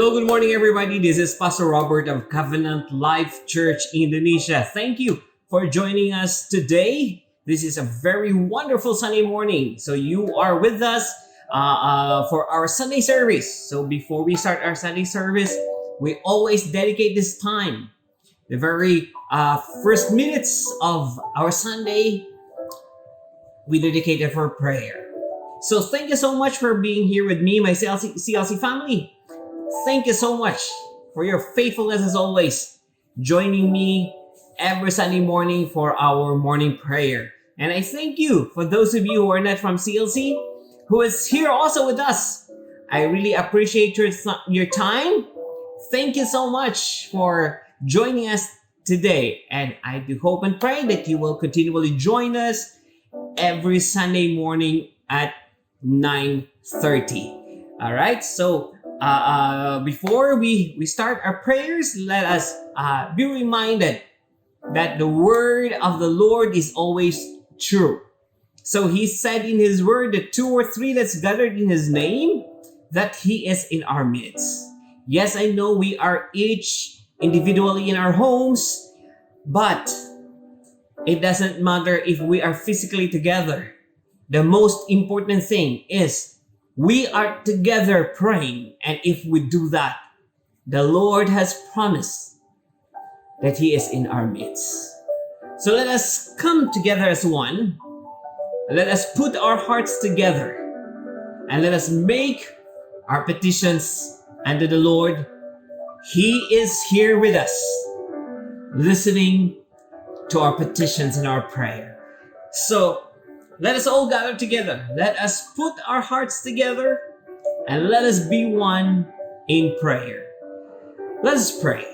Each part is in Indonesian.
Hello, good morning, everybody. This is Pastor Robert of Covenant Life Church Indonesia. Thank you for joining us today. This is a very wonderful Sunday morning. So you are with us for our Sunday service. So before we start our Sunday service, we always dedicate this time, the very first minutes of our Sunday, we dedicate it for prayer. So thank you so much for being here with me, my CLC family. Thank you so much for your faithfulness as always, joining me every Sunday morning for our morning prayer. And I thank you for those of you who are not from CLC, who is here also with us. I really appreciate your time. Thank you so much for joining us today. And I do hope and pray that you will continually join us every Sunday morning at 9:30. All right, so before we start our prayers, let us be reminded that the word of the Lord is always true. So he said in his word that 2 or 3 that's gathered in his name, that he is in our midst. Yes, I know we are each individually in our homes, but it doesn't matter if we are physically together. The most important thing is we are together praying, and if we do that, the Lord has promised that he is in our midst. So let us come together as one. Let us put our hearts together and let us make our petitions unto the Lord. He is here with us, listening to our petitions and our prayer. So let us all gather together. Let us put our hearts together and let us be one in prayer. Let us pray.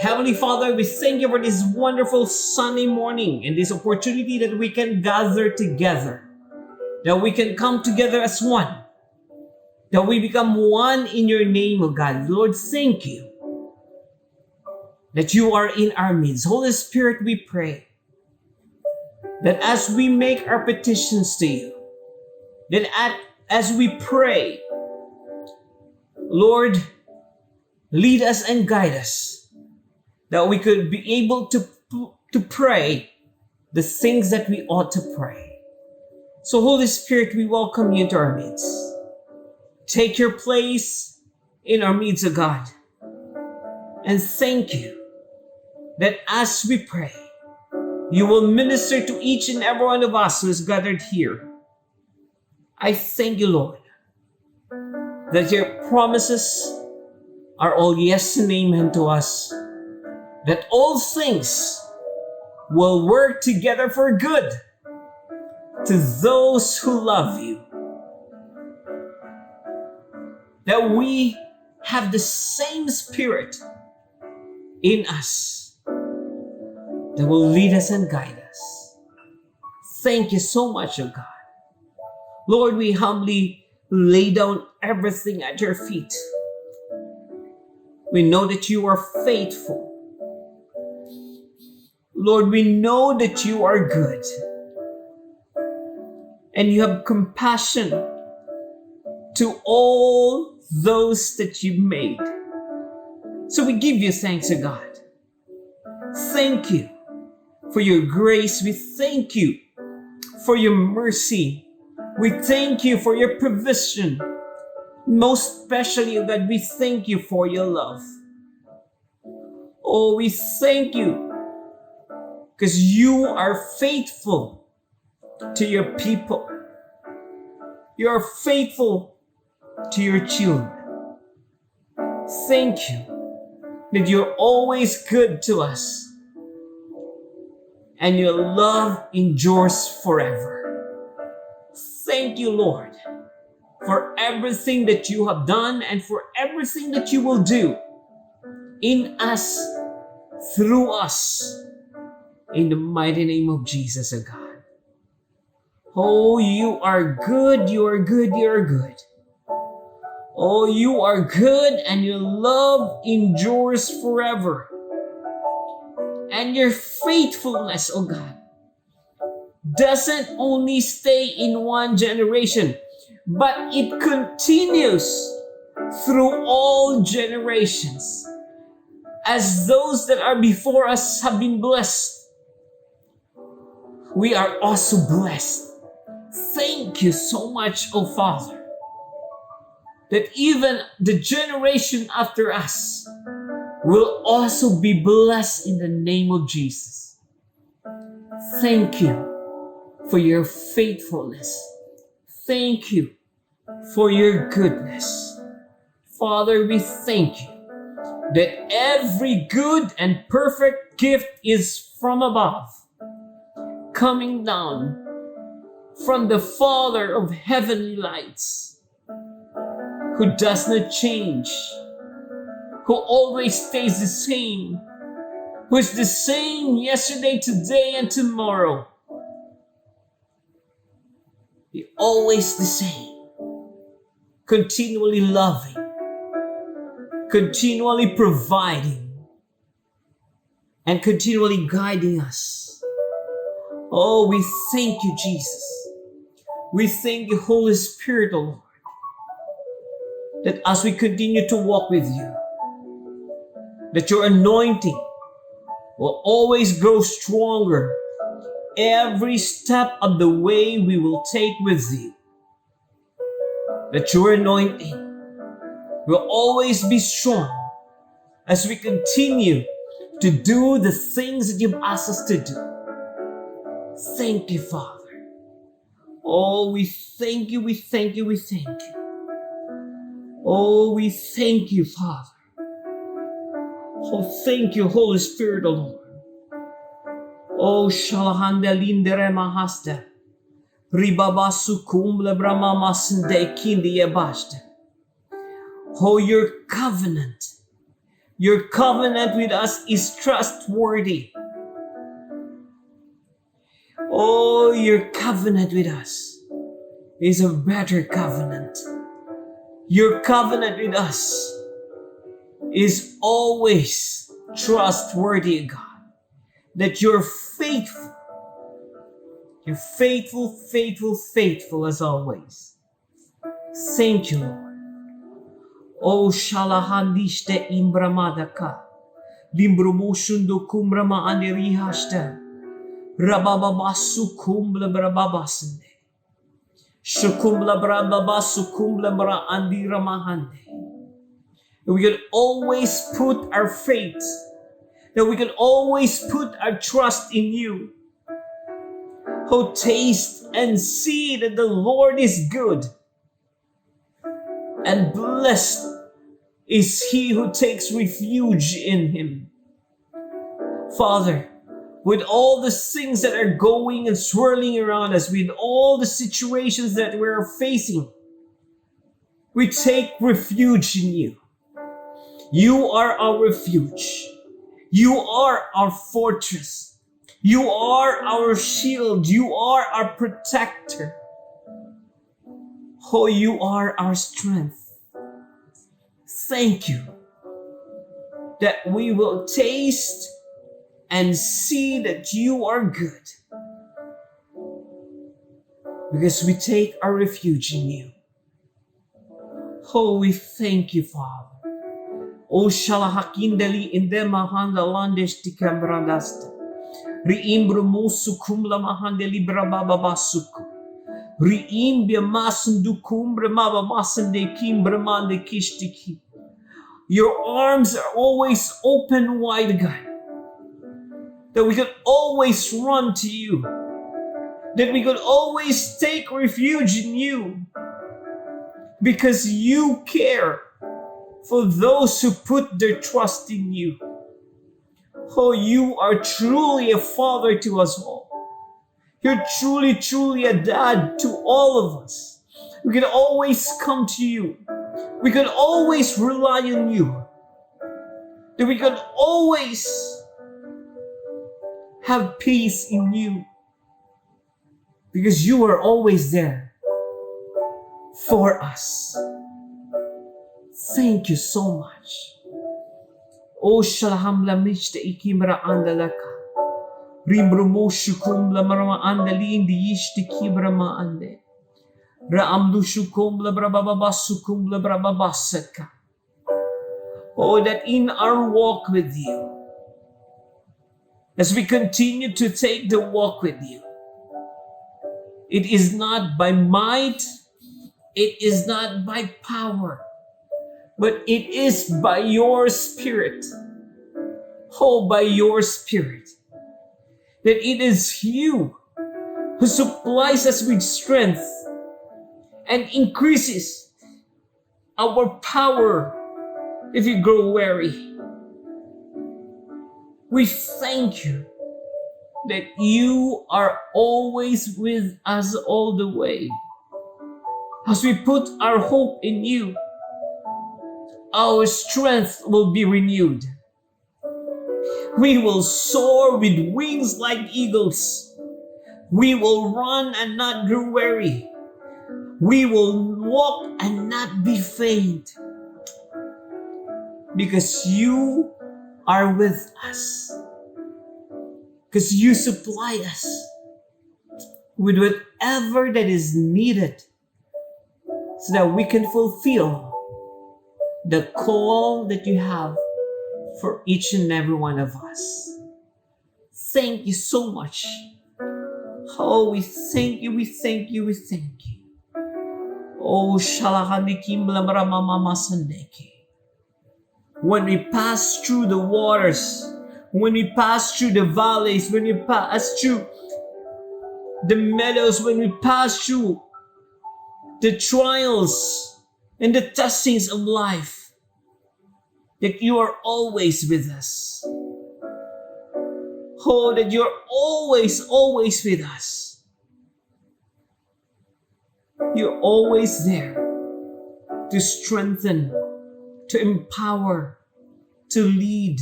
Heavenly Father, we thank you for this wonderful Sunday morning and this opportunity that we can gather together, that we can come together as one, that we become one in your name, O God. Lord, thank you that you are in our midst. Holy Spirit, we pray that as we make our petitions to you, that as we pray, Lord, lead us and guide us, that we could be able to pray the things that we ought to pray. So Holy Spirit, we welcome you into our midst. Take your place in our midst, O God. And thank you that as we pray, you will minister to each and every one of us who is gathered here. I thank you, Lord, that your promises are all yes and amen to us, that all things will work together for good to those who love you, that we have the same spirit in us that will lead us and guide us. Thank you so much, O God. Lord, we humbly lay down everything at your feet. We know that you are faithful. Lord, we know that you are good and you have compassion to all those that you made. So we give you thanks, O God. Thank you for your grace. We thank you for your mercy. We thank you for your provision. Most especially, O God, we thank you for your love. Oh, we thank you because you are faithful to your people. You are faithful to your children. Thank you that you're always good to us and your love endures forever. Thank you, Lord, for everything that you have done and for everything that you will do in us, through us, in the mighty name of Jesus, O God. Oh, you are good, you are good, you are good. Oh, you are good and your love endures forever. And your faithfulness, oh God, doesn't only stay in one generation, but it continues through all generations. As those that are before us have been blessed, we are also blessed. Thank you so much, O Father, that even the generation after us will also be blessed in the name of Jesus. Thank you for your faithfulness. Thank you for your goodness. Father, we thank you that every good and perfect gift is from above, coming down from the Father of heavenly lights, who does not change, who always stays the same, who is the same yesterday, today, and tomorrow. He always the same, continually loving, continually providing, and continually guiding us. Oh, we thank you, Jesus. We thank you, Holy Spirit, O Lord, that as we continue to walk with you, that your anointing will always grow stronger every step of the way we will take with you. That your anointing will always be strong as we continue to do the things that you've asked us to do. Thank you, Father. Oh, we thank you, we thank you, we thank you. Oh, we thank you, Father. Oh, thank you, Holy Spirit, O Lord. Oh, Shalahanda Lindere Mahasta. Ribabasu Kumbla Brahma Masinde Kindi Yabashta. Oh, your covenant with us is trustworthy. Oh, your covenant with us is a better covenant. Your covenant with us is always trustworthy, God. That you're faithful. You're faithful, faithful, faithful as always. Thank you, Lord. Oh, Shalahandishte Imbramadaka. Limbrumushundo Kumbrama Anirihashta. Rabababasu Kumbla Brababasande. Shukumbla Brababasu Kumbla Bra Andiramahande. We can always put our faith, that we can always put our trust in you. Oh, taste and see that the Lord is good, and blessed is he who takes refuge in him. Father, with all the things that are going and swirling around us, with all the situations that we're facing, we take refuge in you. You are our refuge. You are our fortress. You are our shield. You are our protector. Oh, you are our strength. Thank you that we will taste and see that you are good, because we take our refuge in you. Oh, we thank you, Father. O shalahakindali inde mahanda landesh tikambrandasta. Riimbru musu kumla mahandeli brabababasuku. Riimbia masundu kumbre maba masande kimbre mande kishtiki. Your arms are always open wide, God. That we could always run to you. That we could always take refuge in you. Because you care for those who put their trust in you. Oh, you are truly a father to us all. You're truly, truly a dad to all of us. We can always come to you. We can always rely on you. That we can always have peace in you. Because you are always there for us. Thank you so much. O shalham la mishta ikimra andalaka. Rimbro moshukum la marama andali indi yishti kibra ma ande. Oh, that in our walk with you, as we continue to take the walk with you, it is not by might, it is not by power, but it is by your Spirit. Oh, by your Spirit. That it is you who supplies us with strength and increases our power if you grow weary. We thank you that you are always with us all the way. As we put our hope in you, our strength will be renewed. We will soar with wings like eagles. We will run and not grow weary. We will walk and not be faint. Because you are with us. Because you supply us with whatever that is needed so that we can fulfill the call that you have for each and every one of us. Thank you so much. Oh, we thank you, we thank you, we thank you. Oh, shalakanikim lamramamamasandeki. When we pass through the waters, when we pass through the valleys, when we pass through the meadows, when we pass through the trials and the testings of life, that you are always with us. Oh, that you're always, always with us. You're always there to strengthen, to empower, to lead,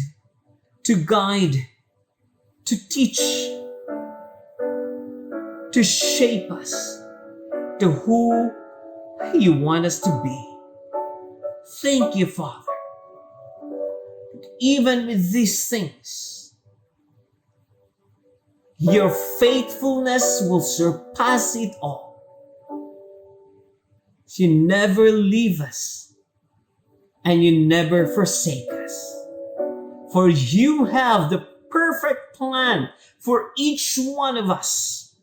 to guide, to teach, to shape us to who you want us to be. Thank you, Father. Even with these things, your faithfulness will surpass it all. You never leave us and you never forsake us. For you have the perfect plan for each one of us.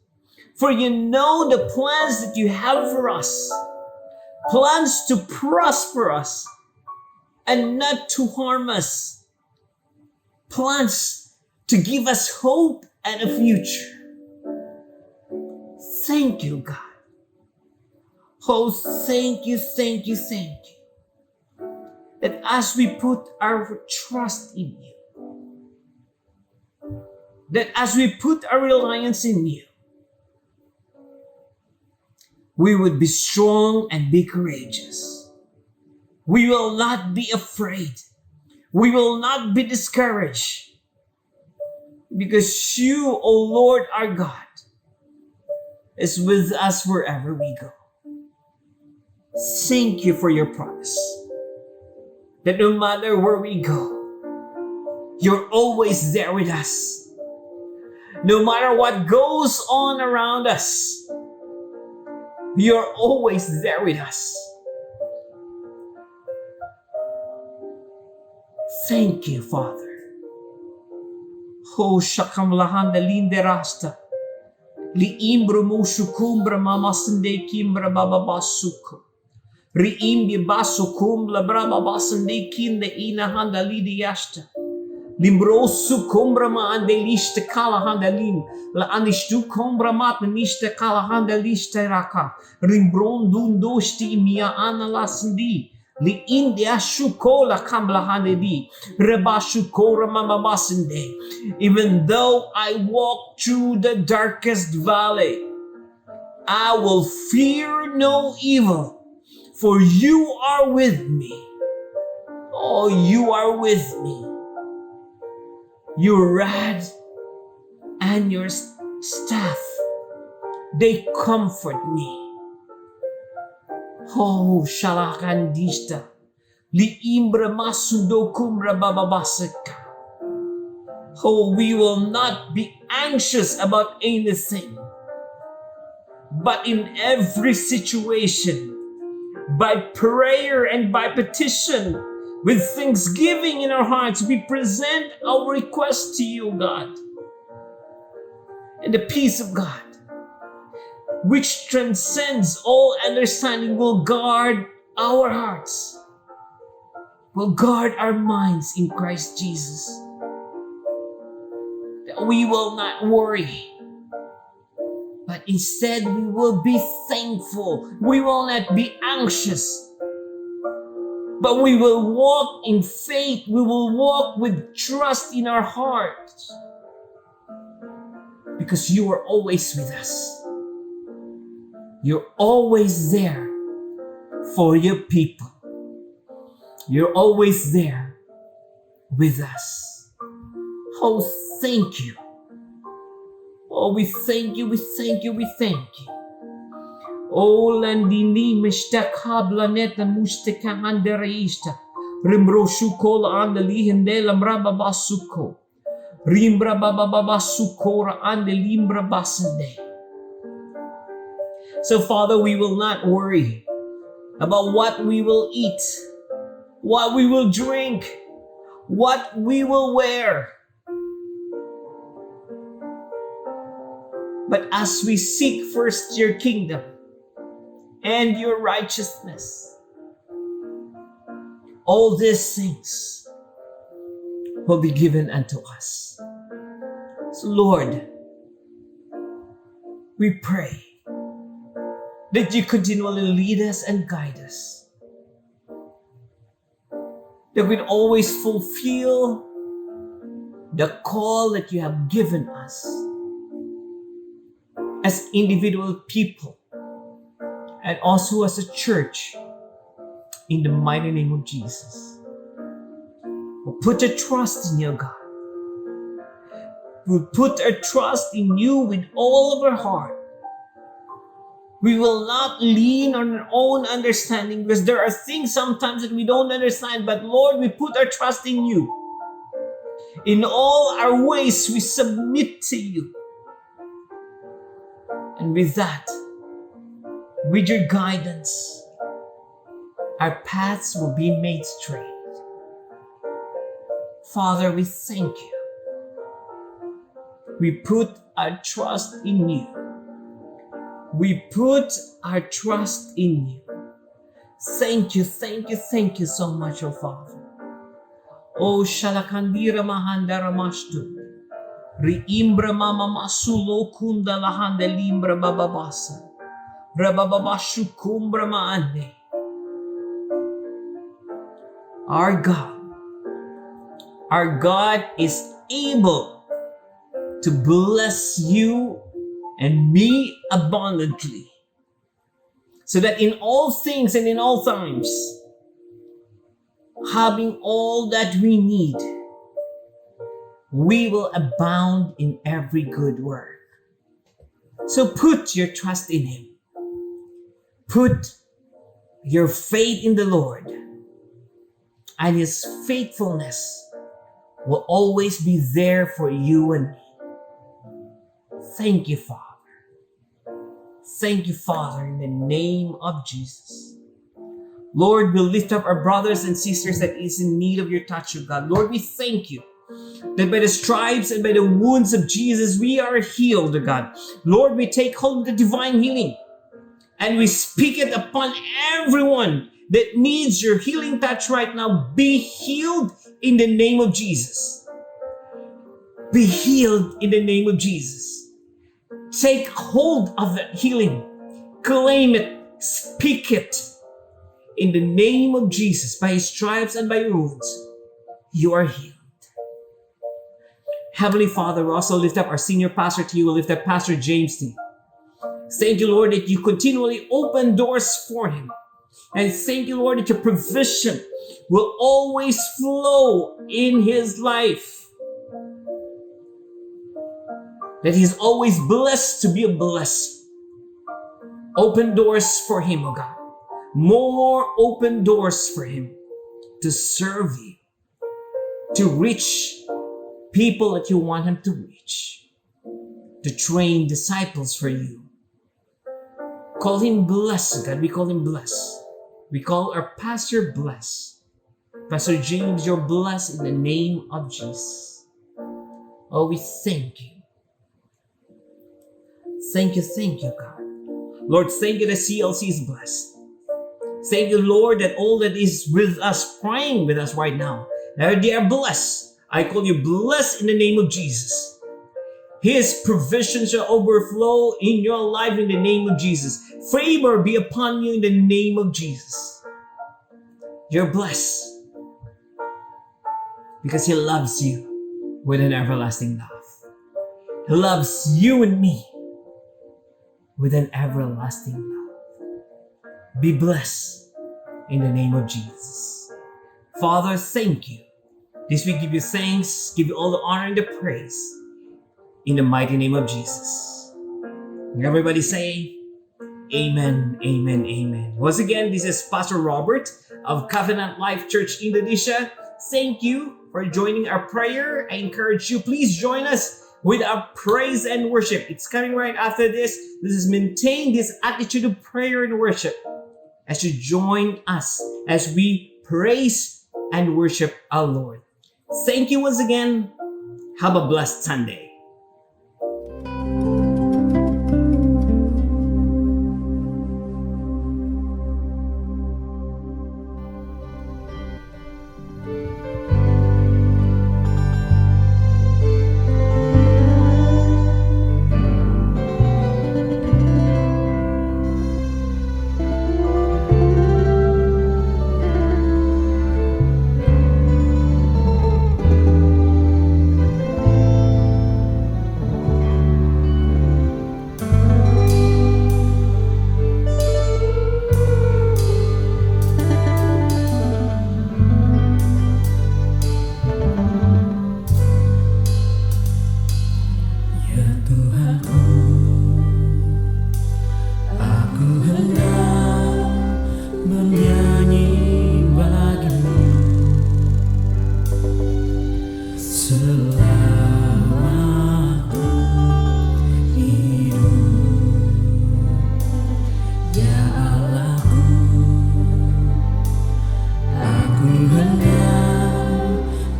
For you know the plans that you have for us. Plans to prosper us and not to harm us. Plans to give us hope and a future. Thank you, God. Oh, thank you, thank you, thank you. That as we put our trust in you, that as we put our reliance in you, we would be strong and be courageous. We will not be afraid. We will not be discouraged. Because you, O Lord our God, is with us wherever we go. Thank you for your promise. That no matter where we go, you're always there with us. No matter what goes on around us, you're always there with us. Thank you, Father. Ho shakam lahanda linde rasta. Li imbro mushukumbra mamasande kimbra bababasuko. Ri imbi basu kumbla braba basande kinde ina handa lidi yashta. Limbrosu kumbra ma ande liste kala handa lim. La anishtu kumbra mat niste kala handa liste raka. Rimbron dundosti mia ana lasndi. Li india shukola kambla hanedi. Reba shukora mama basinde. Even though I walk through the darkest valley, I will fear no evil. For you are with me. Oh, you are with me. Your rod and your staff, they comfort me. Oh, shalakandista. Li imbra masundo kumbra bababasaka. Oh, we will not be anxious about anything. but in every situation, by prayer and by petition, with thanksgiving in our hearts, we present our request to you, God. And the peace of God, which transcends all understanding, will guard our hearts, will guard our minds in Christ Jesus. That we will not worry, but instead we will be thankful. We will not be anxious, but we will walk in faith. We will walk with trust in our hearts, because you are always with us. You're always there for your people. You're always there with us. Oh, thank you. Oh, we thank you, we thank you, we thank you. Oh, landini mishta kabla neta mustika andereista. Rimro shukola andeli hendela mraba basuko. Rimbra baba basukora andelimbra basande. So, Father, we will not worry about what we will eat, what we will drink, what we will wear. But as we seek first your kingdom and your righteousness, all these things will be given unto us. So, Lord, we pray that you continually lead us and guide us, that we'd always fulfill the call that you have given us as individual people and also as a church, in the mighty name of Jesus. We'll put our trust in you, God. We'll put our trust in you with all of our heart. We will not lean on our own understanding, because there are things sometimes that we don't understand. But Lord, we put our trust in you. In all our ways, we submit to you. And with that, with your guidance, our paths will be made straight. Father, we thank you. We put our trust in you. We put our trust in you. Thank you, thank you, thank you so much, oh Father. Oh Shalakandira Mahanda Ramashtu. Riimbra Mama Masulo Kunda Lahanda Limbra Bababasa. Rabababashu Kumbra Maande. Our God is able to bless you and me abundantly, so that in all things and in all times, having all that we need, we will abound in every good work. So put your trust in Him. Put your faith in the Lord, and His faithfulness will always be there for you and me. Thank you, Father. Thank you, Father, in the name of Jesus. Lord, we lift up our brothers and sisters that is in need of your touch, O God. Lord, we thank you that by the stripes and by the wounds of Jesus, we are healed, O God. Lord, we take hold of the divine healing and we speak it upon everyone that needs your healing touch right now. Be healed in the name of Jesus. Be healed in the name of Jesus. Take hold of that healing. Claim it. Speak it. In the name of Jesus, by His stripes and by your wounds, you are healed. Heavenly Father, we also lift up our senior pastor to you. We lift up Pastor James to you. Thank you, Lord, that you continually open doors for him. And thank you, Lord, that your provision will always flow in his life. That he's always blessed to be a blessing. Open doors for him, oh God. More open doors for him to serve you, to reach people that you want him to reach, to train disciples for you. Call him blessed, God. We call him blessed. We call our pastor blessed. Pastor James, you're blessed in the name of Jesus. Oh, we thank you. Thank you, God. Lord, thank you that CLC is blessed. Thank you, Lord, that all that is with us, praying with us right now, that they are blessed. I call you blessed in the name of Jesus. His provision shall overflow in your life in the name of Jesus. Favor be upon you in the name of Jesus. You're blessed because He loves you with an everlasting love. He loves you and me with an everlasting love. Be blessed in the name of Jesus. Father, thank you. This week give you thanks, give you all the honor and the praise in the mighty name of Jesus. And everybody say, Amen, amen, amen. Once again, this is Pastor Robert of Covenant Life Church Indonesia. Thank you for joining our prayer. I encourage you, please join us with our praise and worship. It's coming right after this. This is maintain this attitude of prayer and worship as you join us as we praise and worship our Lord. Thank you once again. Have a blessed Sunday.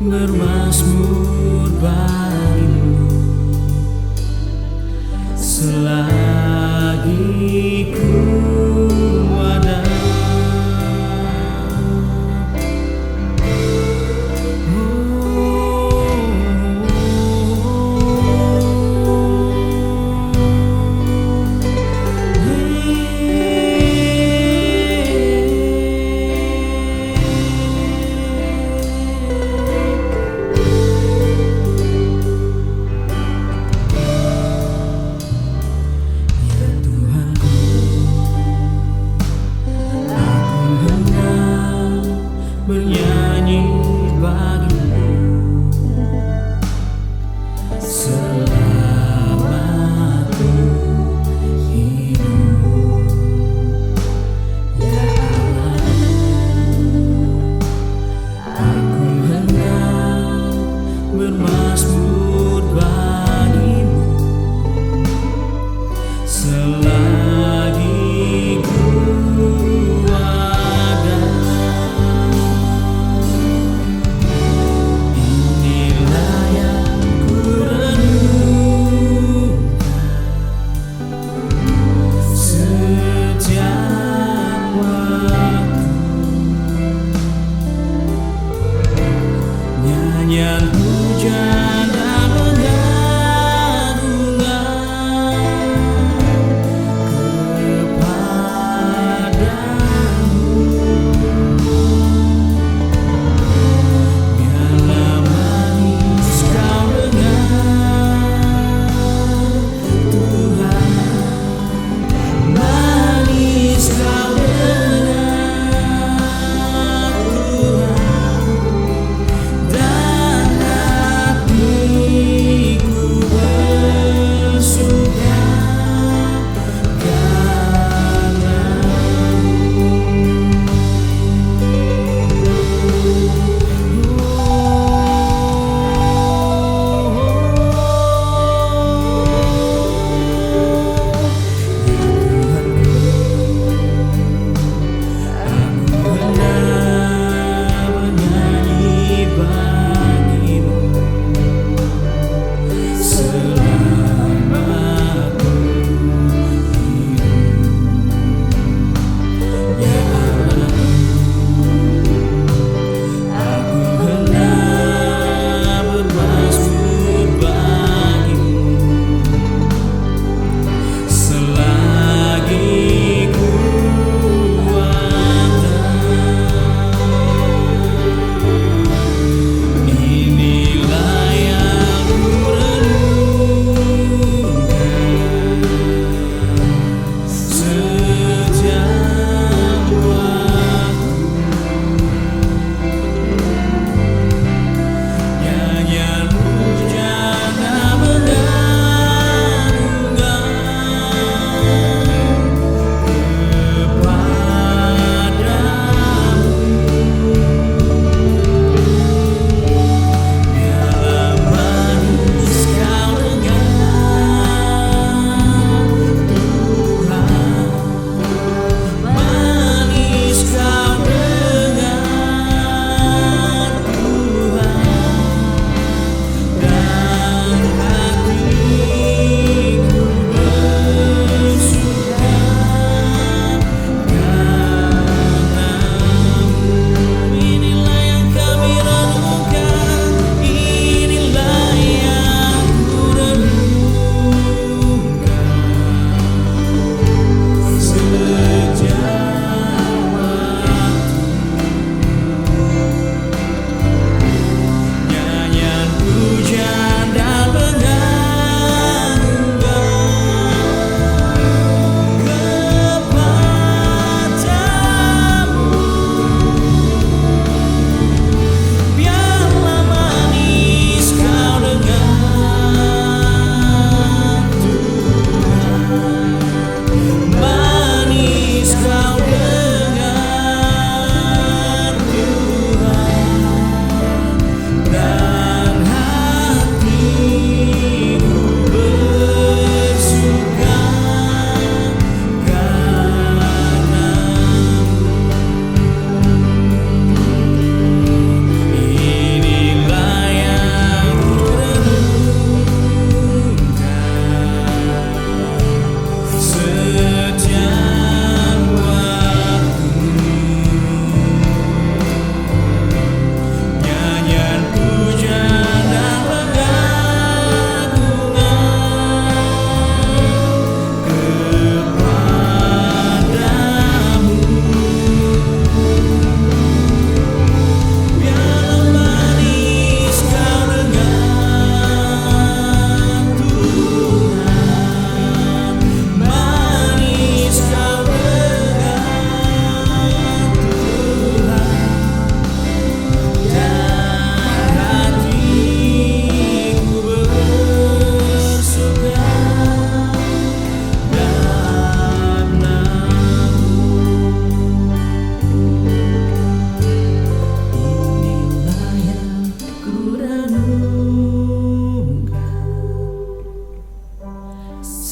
Bermazmur bagimu selagi ku ada.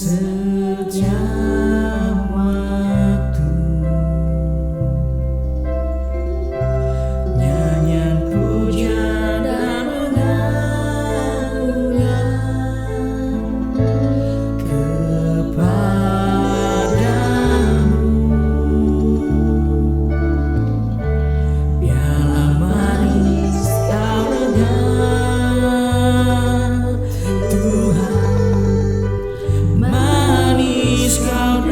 setiap waktu. Nyanyian puja dan pengagungan kepadamu. Biarlah manis kau dengar Tuhan, manis kau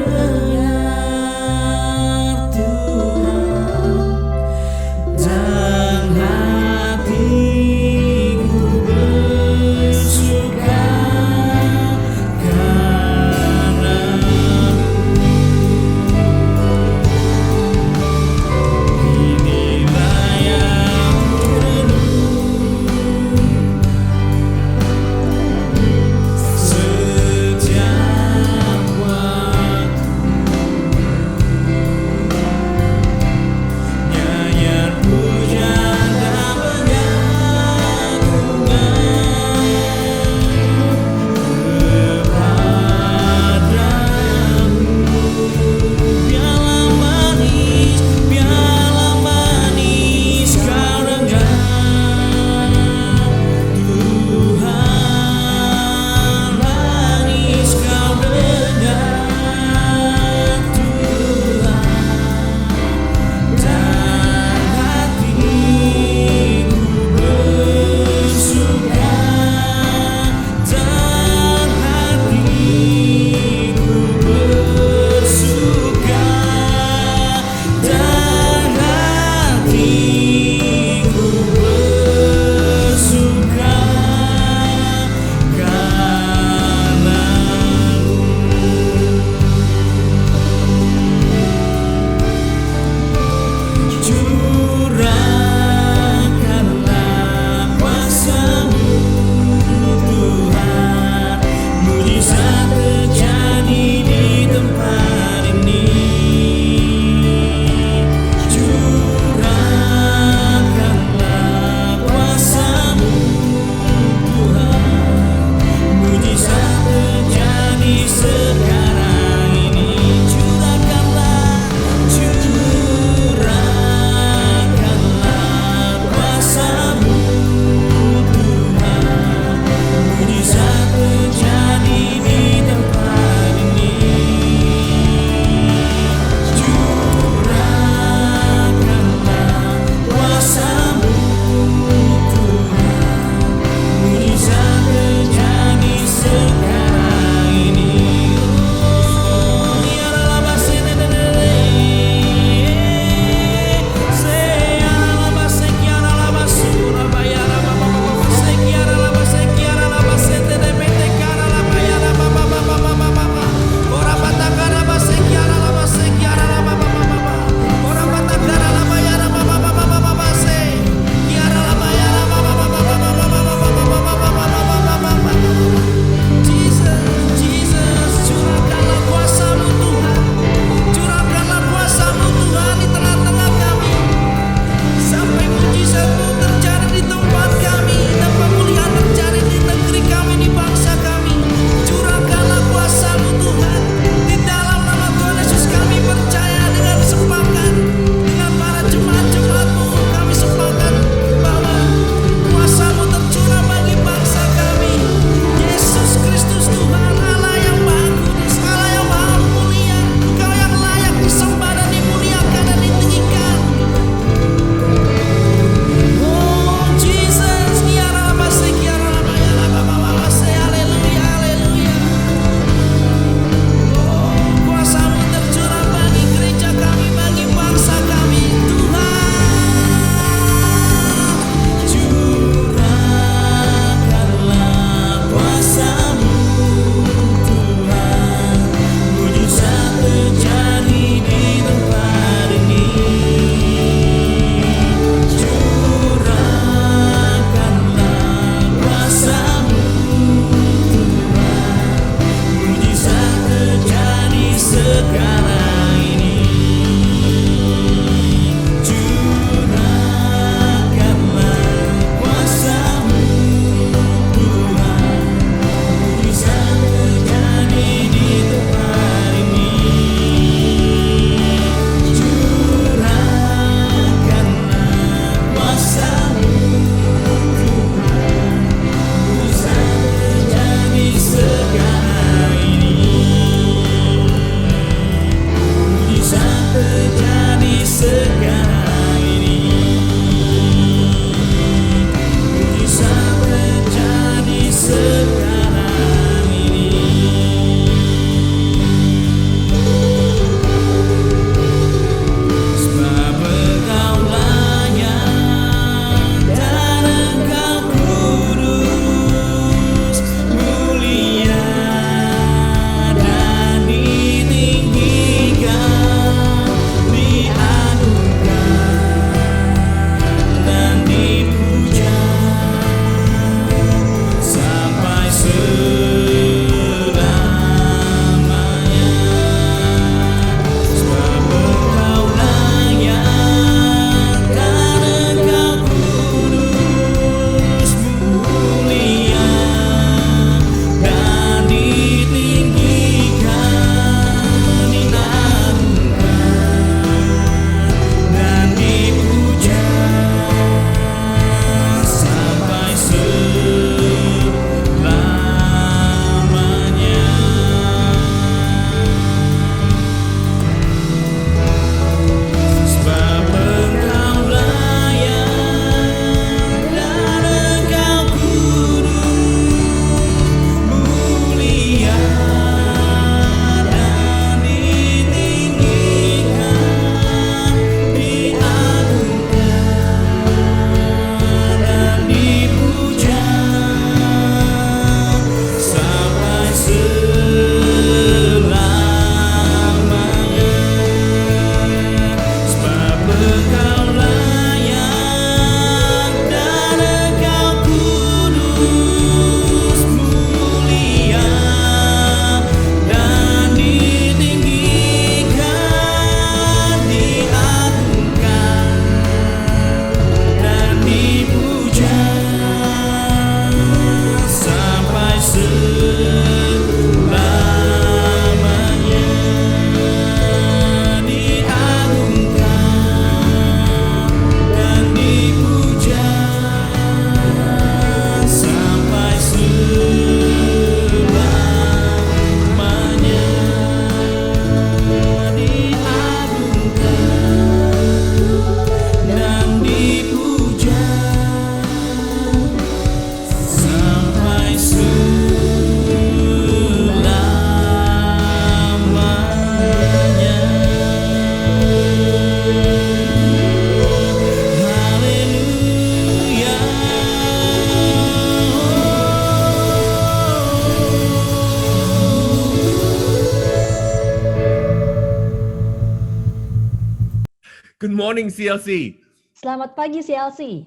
Good morning, CLC. Selamat pagi CLC.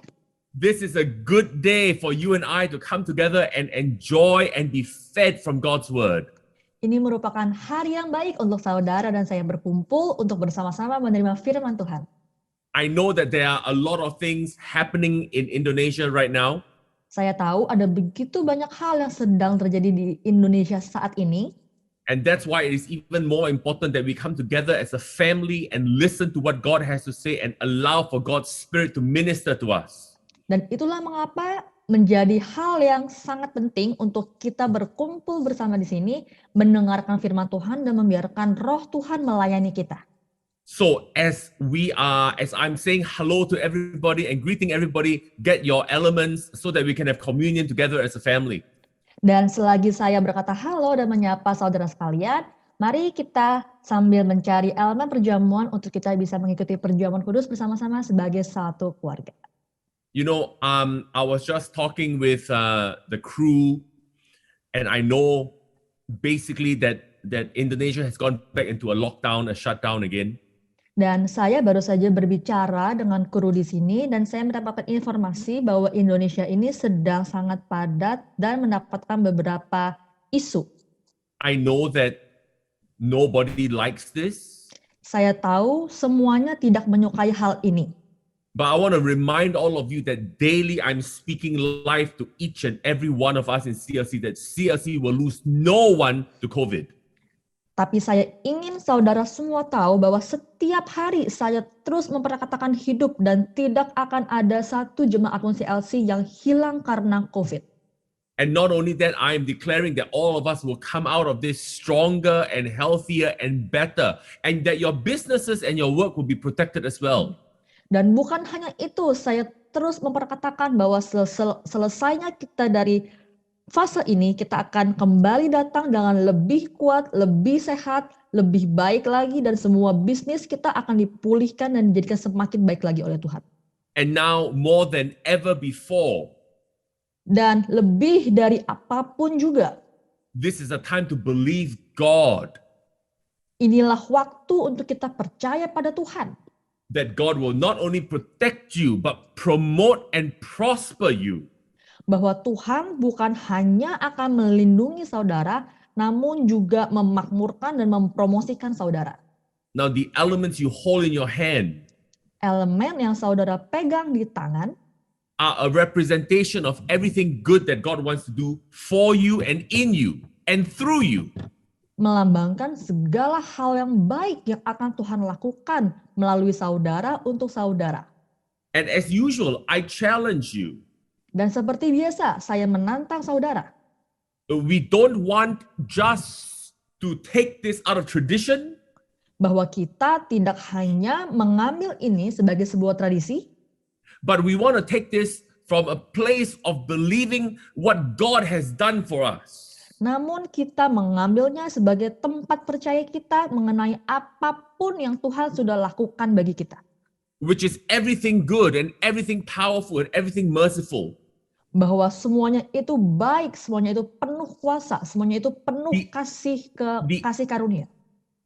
This is a good day for you and I to come together and enjoy and be fed from God's word. Ini merupakan hari yang baik untuk saudara dan saya berkumpul untuk bersama-sama menerima firman Tuhan. I know that there are a lot of things happening in Indonesia right now. Saya tahu ada begitu banyak hal yang sedang terjadi di Indonesia saat ini. And that's why it is even more important that we come together as a family and listen to what God has to say and allow for God's Spirit to minister to us. Dan itulah mengapa menjadi hal yang sangat penting untuk kita berkumpul bersama di sini, mendengarkan firman Tuhan dan membiarkan Roh Tuhan melayani kita. So as I'm saying hello to everybody and greeting everybody, get your elements so that we can have communion together as a family. Dan selagi saya berkata halo dan menyapa saudara sekalian, mari kita sambil mencari elemen perjamuan untuk kita bisa mengikuti perjamuan kudus bersama-sama sebagai satu keluarga. You know, I was just talking with the crew, and I know basically that Indonesia has gone back into a lockdown, a shutdown again. Dan saya baru saja berbicara dengan kru di sini dan saya mendapatkan informasi bahwa Indonesia ini sedang sangat padat dan mendapatkan beberapa isu. I know that nobody likes this, Saya tahu semuanya tidak menyukai hal ini. but I want to remind all of you that daily I'm speaking life to each and every one of us in CLC, that CLC will lose no one to COVID. Tapi saya ingin saudara semua tahu bahwa setiap hari saya terus memperkatakan hidup dan tidak akan ada satu jemaat CLC yang hilang karena COVID. And not only that, I am declaring that all of us will come out of this stronger and healthier and better, and that your businesses and your work will be protected as well. Dan bukan hanya itu, saya terus memperkatakan bahwa selesainya kita dari fase ini, kita akan kembali datang dengan lebih kuat, lebih sehat, lebih baik lagi, dan semua bisnis kita akan dipulihkan dan dijadikan semakin baik lagi oleh Tuhan. And now, more than ever before, Dan lebih dari apapun juga, this is a time to believe God, inilah waktu untuk kita percaya pada Tuhan. that God will not only protect you, but promote and prosper you. Bahwa Tuhan bukan hanya akan melindungi saudara, namun juga memakmurkan dan mempromosikan saudara. Now, the elements you hold in your hand Elemen yang saudara pegang di tangan are a representation of everything good that God wants to do for you and in you and through you. melambangkan segala hal yang baik yang akan Tuhan lakukan melalui saudara untuk saudara. And as usual, I challenge you. Dan seperti biasa, saya menantang saudara. We don't want just to take this out of tradition, Bahwa kita tidak hanya mengambil ini sebagai sebuah tradisi, but we want to take this from a place of believing what God has done for us. namun kita mengambilnya sebagai tempat percaya kita mengenai apapun yang Tuhan sudah lakukan bagi kita. Which is everything good and everything powerful and everything merciful. Bahwa semuanya itu baik, semuanya itu penuh kuasa, semuanya itu penuh kasih karunia.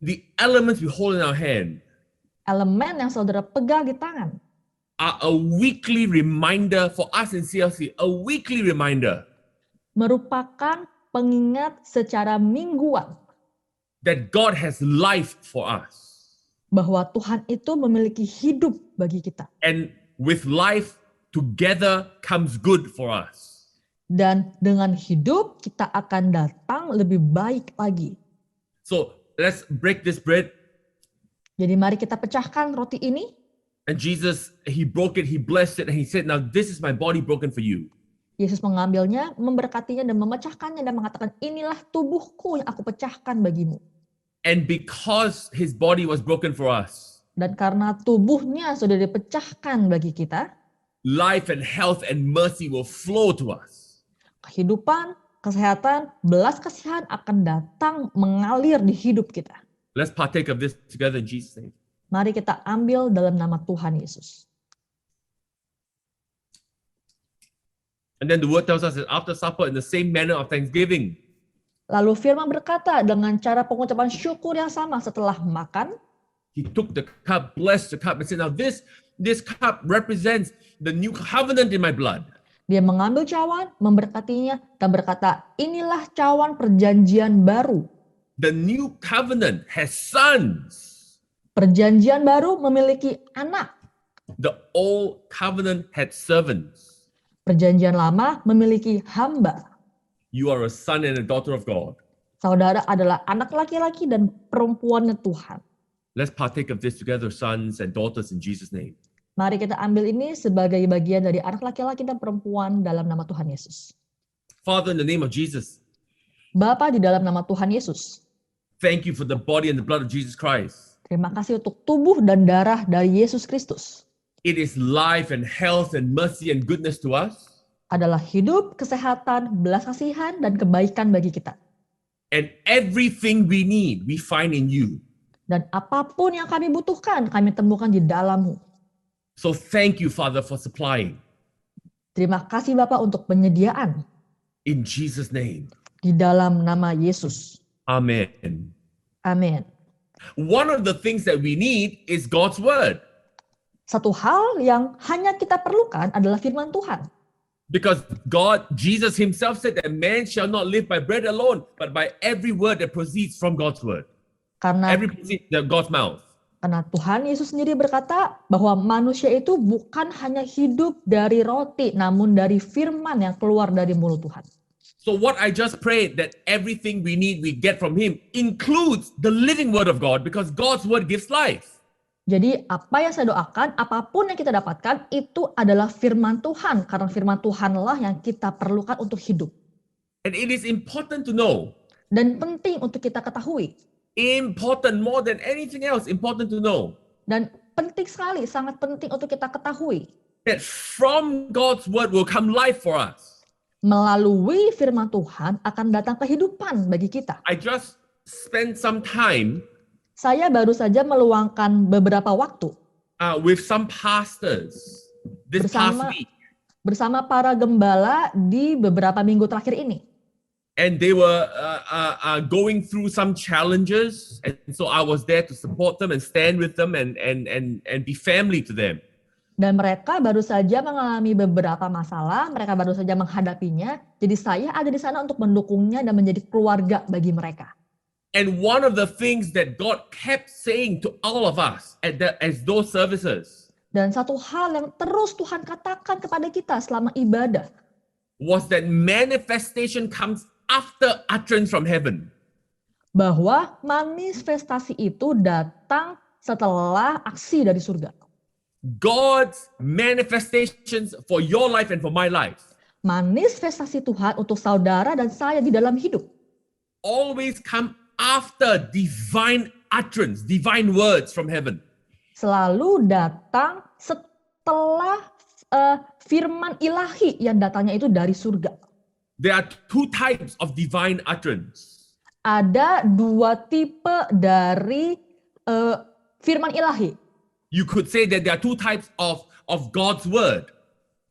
The elements we hold in our hand Elemen yang saudara pegang di tangan are a weekly reminder for us in CLC, a weekly reminder merupakan pengingat secara mingguan that God has life for us. bahwa Tuhan itu memiliki hidup bagi kita. And with life together comes good for us. Dan dengan hidup kita akan datang lebih baik lagi. So let's break this bread. Jadi mari kita pecahkan roti ini. And Jesus, he broke it, he blessed it, and he said, now this is my body broken for you. Yesus mengambilnya, memberkatinya dan memecahkannya dan mengatakan, inilah tubuhku yang aku pecahkan bagimu. And because his body was broken for us, Dan karena tubuhnya sudah dipecahkan bagi kita, life and health and mercy will flow to us. kehidupan, kesehatan, belas kasihan akan datang mengalir di hidup kita. Let's partake of this together in Jesus' name. Mari kita ambil dalam nama Tuhan Yesus. And then the word tells us that after supper, in the same manner of thanksgiving, Lalu firman berkata dengan cara pengucapan syukur yang sama setelah makan, He took the cup, blessed the cup, and said, "Now this cup represents the new covenant in my blood." Dia mengambil cawan, memberkatinya, dan berkata, inilah cawan perjanjian baru. The new covenant has sons. Perjanjian baru memiliki anak. The old covenant had servants. Perjanjian lama memiliki hamba. You are a son and a daughter of God. Saudara adalah anak laki-laki dan perempuannya Tuhan. Let's partake of this together, sons and daughters, in Jesus' name. Mari kita ambil ini sebagai bagian dari anak laki-laki dan perempuan dalam nama Tuhan Yesus. Father, in the name of Jesus, Bapa, di dalam nama Tuhan Yesus, thank you for the body and the blood of Jesus Christ. terima kasih untuk tubuh dan darah dari Yesus Kristus. It is life and health and mercy and goodness to us. Adalah hidup, kesehatan, belas kasihan, dan kebaikan bagi kita. And everything we need, we find in you. Dan apapun yang kami butuhkan, kami temukan di dalam-Mu. So thank you, Father, for supplying. Terima kasih Bapak untuk penyediaan In Jesus' name. di dalam nama Yesus. Amen. Amin. One of the things that we need is God's word. Satu hal yang hanya kita perlukan adalah firman Tuhan. Because Jesus himself said that man shall not live by bread alone, but by every word that proceeds from God's word. Karena God's mouth. Karena Tuhan Yesus sendiri berkata bahwa manusia itu bukan hanya hidup dari roti, namun dari firman yang keluar dari mulut Tuhan. So what I just prayed that everything we need we get from him includes the living word of God, because God's word gives life. Jadi apa yang saya doakan, apapun yang kita dapatkan itu adalah firman Tuhan. Karena firman Tuhanlah yang kita perlukan untuk hidup. And it is important to know. Dan penting untuk kita ketahui. Important more than anything else, important to know. Dan penting sekali, sangat penting untuk kita ketahui. That from God's word will come life for us. Melalui firman Tuhan akan datang kehidupan bagi kita. I just spent some time Saya baru saja meluangkan beberapa waktu with some pastors this past week. Bersama para gembala di beberapa minggu terakhir ini. And they were going through some challenges, and so I was there to support them and stand with them and be family to them. Dan mereka baru saja mengalami beberapa masalah, mereka baru saja menghadapinya. Jadi saya ada di sana untuk mendukungnya dan menjadi keluarga bagi mereka. And one of the things that God kept saying to all of us as those services Dan satu hal yang terus Tuhan katakan kepada kita selama ibadah was that manifestation comes after utterance from heaven. bahwa manifestasi itu datang setelah aksi dari surga. God's manifestations for your life and for my life Manifestasi Tuhan untuk saudara dan saya di dalam hidup always come after divine utterance, divine words from heaven. selalu datang setelah firman ilahi yang datangnya itu dari surga. There are two types of divine utterance. Ada dua tipe dari firman ilahi. You could say that there are two types of God's word.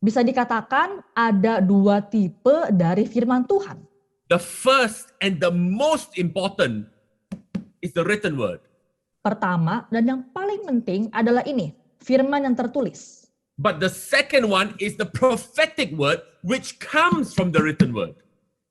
Bisa dikatakan ada dua tipe dari firman Tuhan. The first and the most important is the written word. Pertama dan yang paling penting adalah ini, firman yang tertulis. But the second one is the prophetic word, which comes from the written word.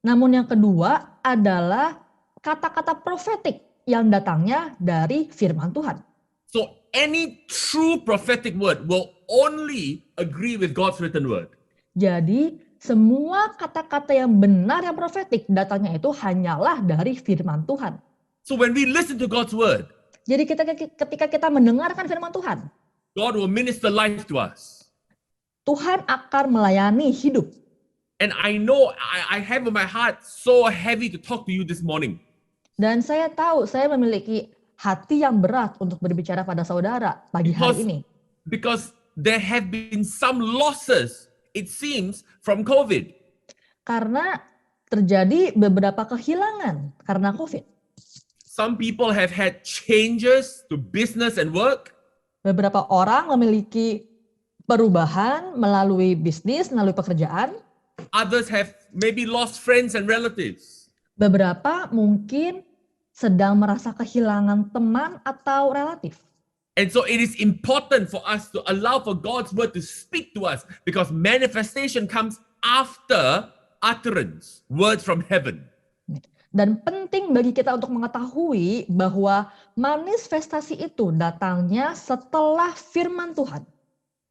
Namun yang kedua adalah kata-kata profetik yang datangnya dari firman Tuhan. So any true prophetic word will only agree with God's written word. Jadi semua kata-kata yang benar yang profetik datangnya itu hanyalah dari firman Tuhan. So when we listen to God's word, Jadi ketika kita mendengarkan firman Tuhan, God will minister life to us. Tuhan akan melayani hidup. And I know I have in my heart so heavy to talk to you this morning. Dan saya tahu saya memiliki hati yang berat untuk berbicara pada saudara pagi hari ini. Because there have been some losses, it seems, from COVID. Karena terjadi beberapa kehilangan karena COVID. Some people have had changes to business and work. Beberapa orang memiliki perubahan melalui bisnis, melalui pekerjaan. Others have maybe lost friends and relatives. Beberapa mungkin sedang merasa kehilangan teman atau relatif. And so it is important for us to allow for God's word to speak to us because manifestation comes after utterance, words from heaven. Dan penting bagi kita untuk mengetahui bahwa manifestasi itu datangnya setelah firman Tuhan.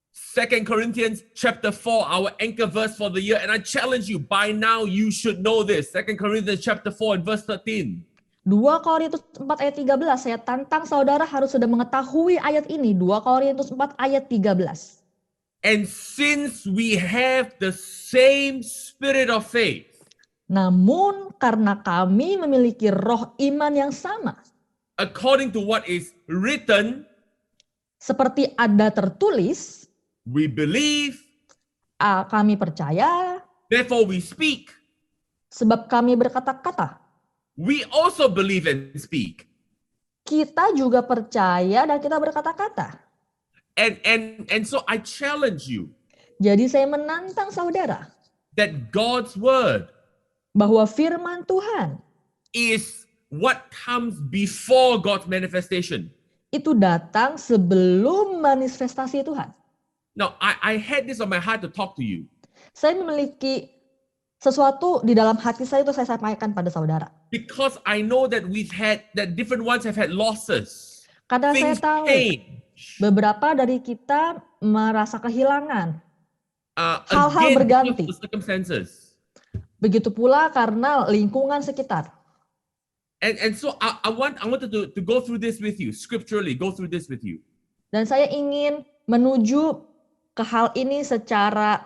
2 Corinthians chapter 4, our anchor verse for the year. And I challenge you, by now you should know this. 2 Corinthians chapter 4 and verse 13. 2 Korintus 4 ayat 13, saya tantang saudara harus sudah mengetahui ayat ini. 2 Korintus 4 ayat 13. And since we have the same spirit of faith, Namun karena kami memiliki roh iman yang sama, according to what is written, seperti ada tertulis, we believe, kami percaya, therefore we speak. sebab kami berkata-kata. We also believe and speak. Kita juga percaya dan kita berkata-kata. And so I challenge you Jadi saya menantang saudara that God's word bahwa firman Tuhan is what comes before God's manifestation. itu datang sebelum manifestasi Tuhan. Now, I had this on my heart to talk to you Saya memiliki sesuatu di dalam hati saya itu saya sampaikan pada saudara. because I know that different ones have had losses. Karena saya Things tahu change. beberapa dari kita merasa kehilangan. Hal-hal Again, berganti. because of the circumstances. Begitu pula karena lingkungan sekitar. And so I wanted to go through this with you, scripturally, go through this with you. Dan saya ingin menuju ke hal ini secara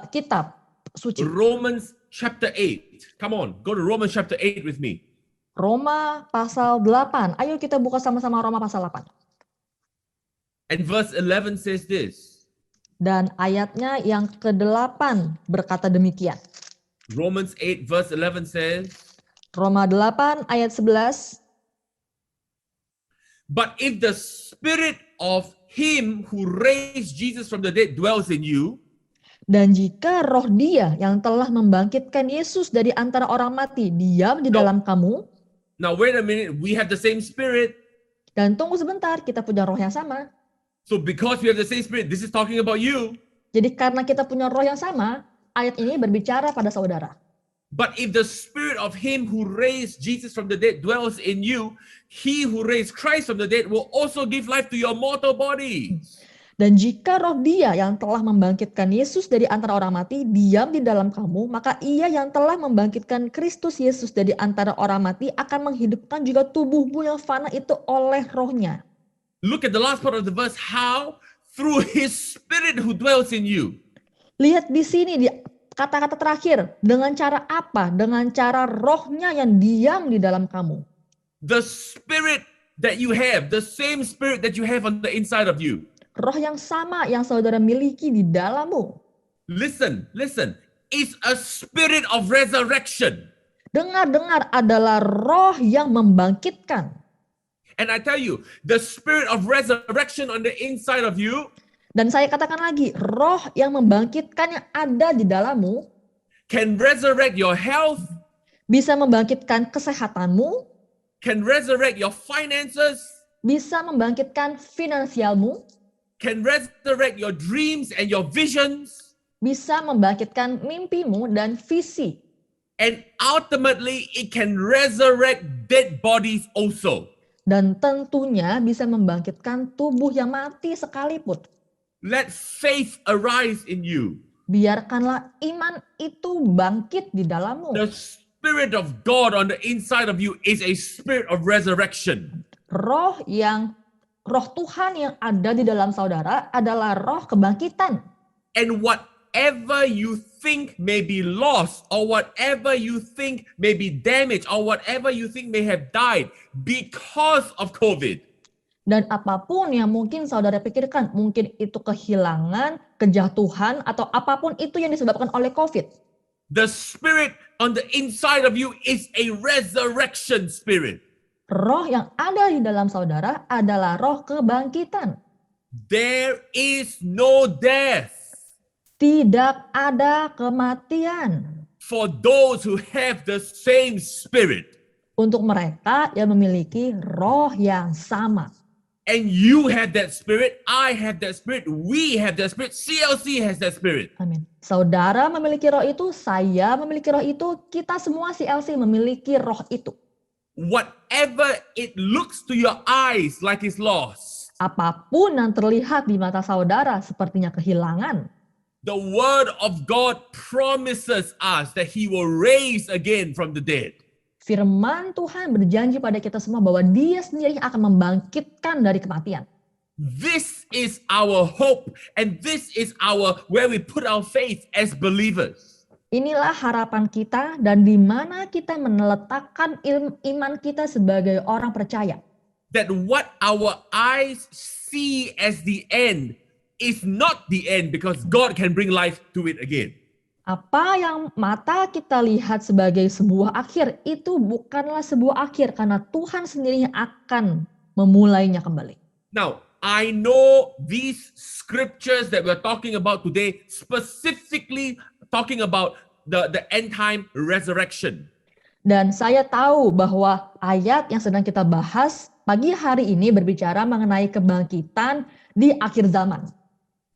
kitab suci. Romans chapter 8. Come on, go to Romans chapter 8 with me. Roma pasal 8. Ayo kita buka sama-sama Roma pasal 8. And verse 11 says this. Dan ayatnya yang ke-8 berkata demikian. Romans 8 verse 11 says, Roma 8 ayat 11. but if the spirit of him who raised Jesus from the dead dwells in you, Dan jika roh dia yang telah membangkitkan Yesus dari antara orang mati diam di dalam kamu. now wait a minute, we have the same spirit. Dan tunggu sebentar, kita punya roh yang sama. So because we have the same spirit, this is talking about you. Jadi karena kita punya roh yang sama, ayat ini berbicara pada saudara. But if the spirit of him who raised Jesus from the dead dwells in you, he who raised Christ from the dead will also give life to your mortal body. Dan jika roh dia yang telah membangkitkan Yesus dari antara orang mati diam di dalam kamu, maka ia yang telah membangkitkan Kristus Yesus dari antara orang mati akan menghidupkan juga tubuhmu yang fana itu oleh rohnya. Look at the last part of the verse, how through his spirit who dwells in you. Lihat di sini di kata-kata terakhir, dengan cara apa? Dengan cara rohnya yang diam di dalam kamu. The spirit that you have, the same spirit that you have on the inside of you. Roh yang sama yang saudara miliki di dalammu. Listen, it's a spirit of resurrection. Dengar-dengar adalah roh yang membangkitkan. And I tell you, the spirit of resurrection on the inside of you Dan saya katakan lagi, roh yang membangkitkan yang ada di dalammu can resurrect your health, bisa membangkitkan kesehatanmu, can resurrect your finances, bisa membangkitkan finansialmu, can resurrect your dreams and your visions, bisa membangkitkan mimpimu dan visi. and ultimately it can resurrect dead bodies also. Dan tentunya bisa membangkitkan tubuh yang mati sekalipun. Let faith arise in you. Biarkanlah iman itu bangkit di dalammu. The spirit of God on the inside of you is a spirit of resurrection. Roh Tuhan yang ada di dalam saudara adalah roh kebangkitan. And whatever you think may be lost, or whatever you think may be damaged, or whatever you think may have died because of COVID, Dan apapun yang mungkin saudara pikirkan, mungkin itu kehilangan, kejatuhan, atau apapun itu yang disebabkan oleh COVID. the spirit on the inside of you is a resurrection spirit. Roh yang ada di dalam saudara adalah roh kebangkitan. There is no death Tidak ada kematian for those who have the same spirit. untuk mereka yang memiliki roh yang sama. And you have that spirit, I have that spirit, we have that spirit, CLC has that spirit. Amin. Saudara memiliki roh itu, saya memiliki roh itu, kita semua CLC memiliki roh itu. Whatever it looks to your eyes like it's lost, Apapun yang terlihat di mata saudara sepertinya kehilangan, the word of God promises us that he will raise again from the dead. firman Tuhan berjanji pada kita semua bahwa Dia sendiri akan membangkitkan dari kematian. This is our hope and this is our where we put our faith as believers. Inilah harapan kita dan di mana kita meletakkan iman kita sebagai orang percaya. That what our eyes see as the end is not the end because God can bring life to it again. Apa yang mata kita lihat sebagai sebuah akhir itu bukanlah sebuah akhir karena Tuhan sendiri akan memulainya kembali. Now, I know these scriptures that we're talking about today specifically talking about the end time resurrection. Dan saya tahu bahwa ayat yang sedang kita bahas pagi hari ini berbicara mengenai kebangkitan di akhir zaman.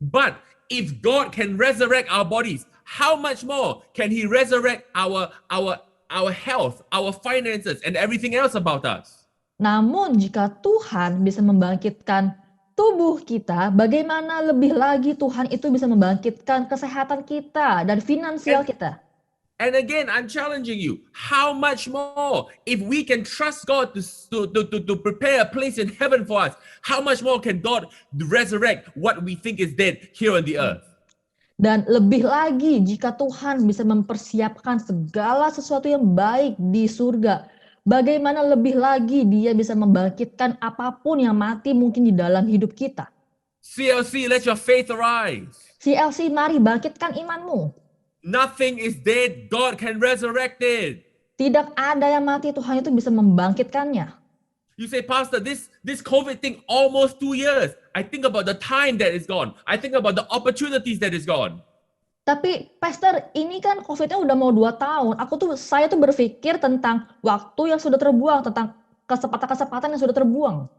But if God can resurrect our bodies, how much more can he resurrect our health, our finances, and everything else about us? Namun jika Tuhan bisa membangkitkan tubuh kita, bagaimana lebih lagi Tuhan itu bisa membangkitkan kesehatan kita dan finansial kita? And again, I'm challenging you. How much more? If we can trust God to prepare a place in heaven for us, how much more can God resurrect what we think is dead here on the earth? Dan lebih lagi jika Tuhan bisa mempersiapkan segala sesuatu yang baik di surga, bagaimana lebih lagi Dia bisa membangkitkan apapun yang mati mungkin di dalam hidup kita. CLC, let your faith arise. CLC, mari bangkitkan imanmu. Nothing is dead. God can resurrect it. Tidak ada yang mati, Tuhan itu bisa membangkitkannya. You say, Pastor, this COVID thing almost 2 years. I think about the time that is gone. I think about the opportunities that is gone. Tapi Pastor, ini kan COVID-nya udah mau 2 tahun. Saya tuh berpikir tentang waktu yang sudah terbuang, tentang kesempatan-kesempatan yang sudah terbuang.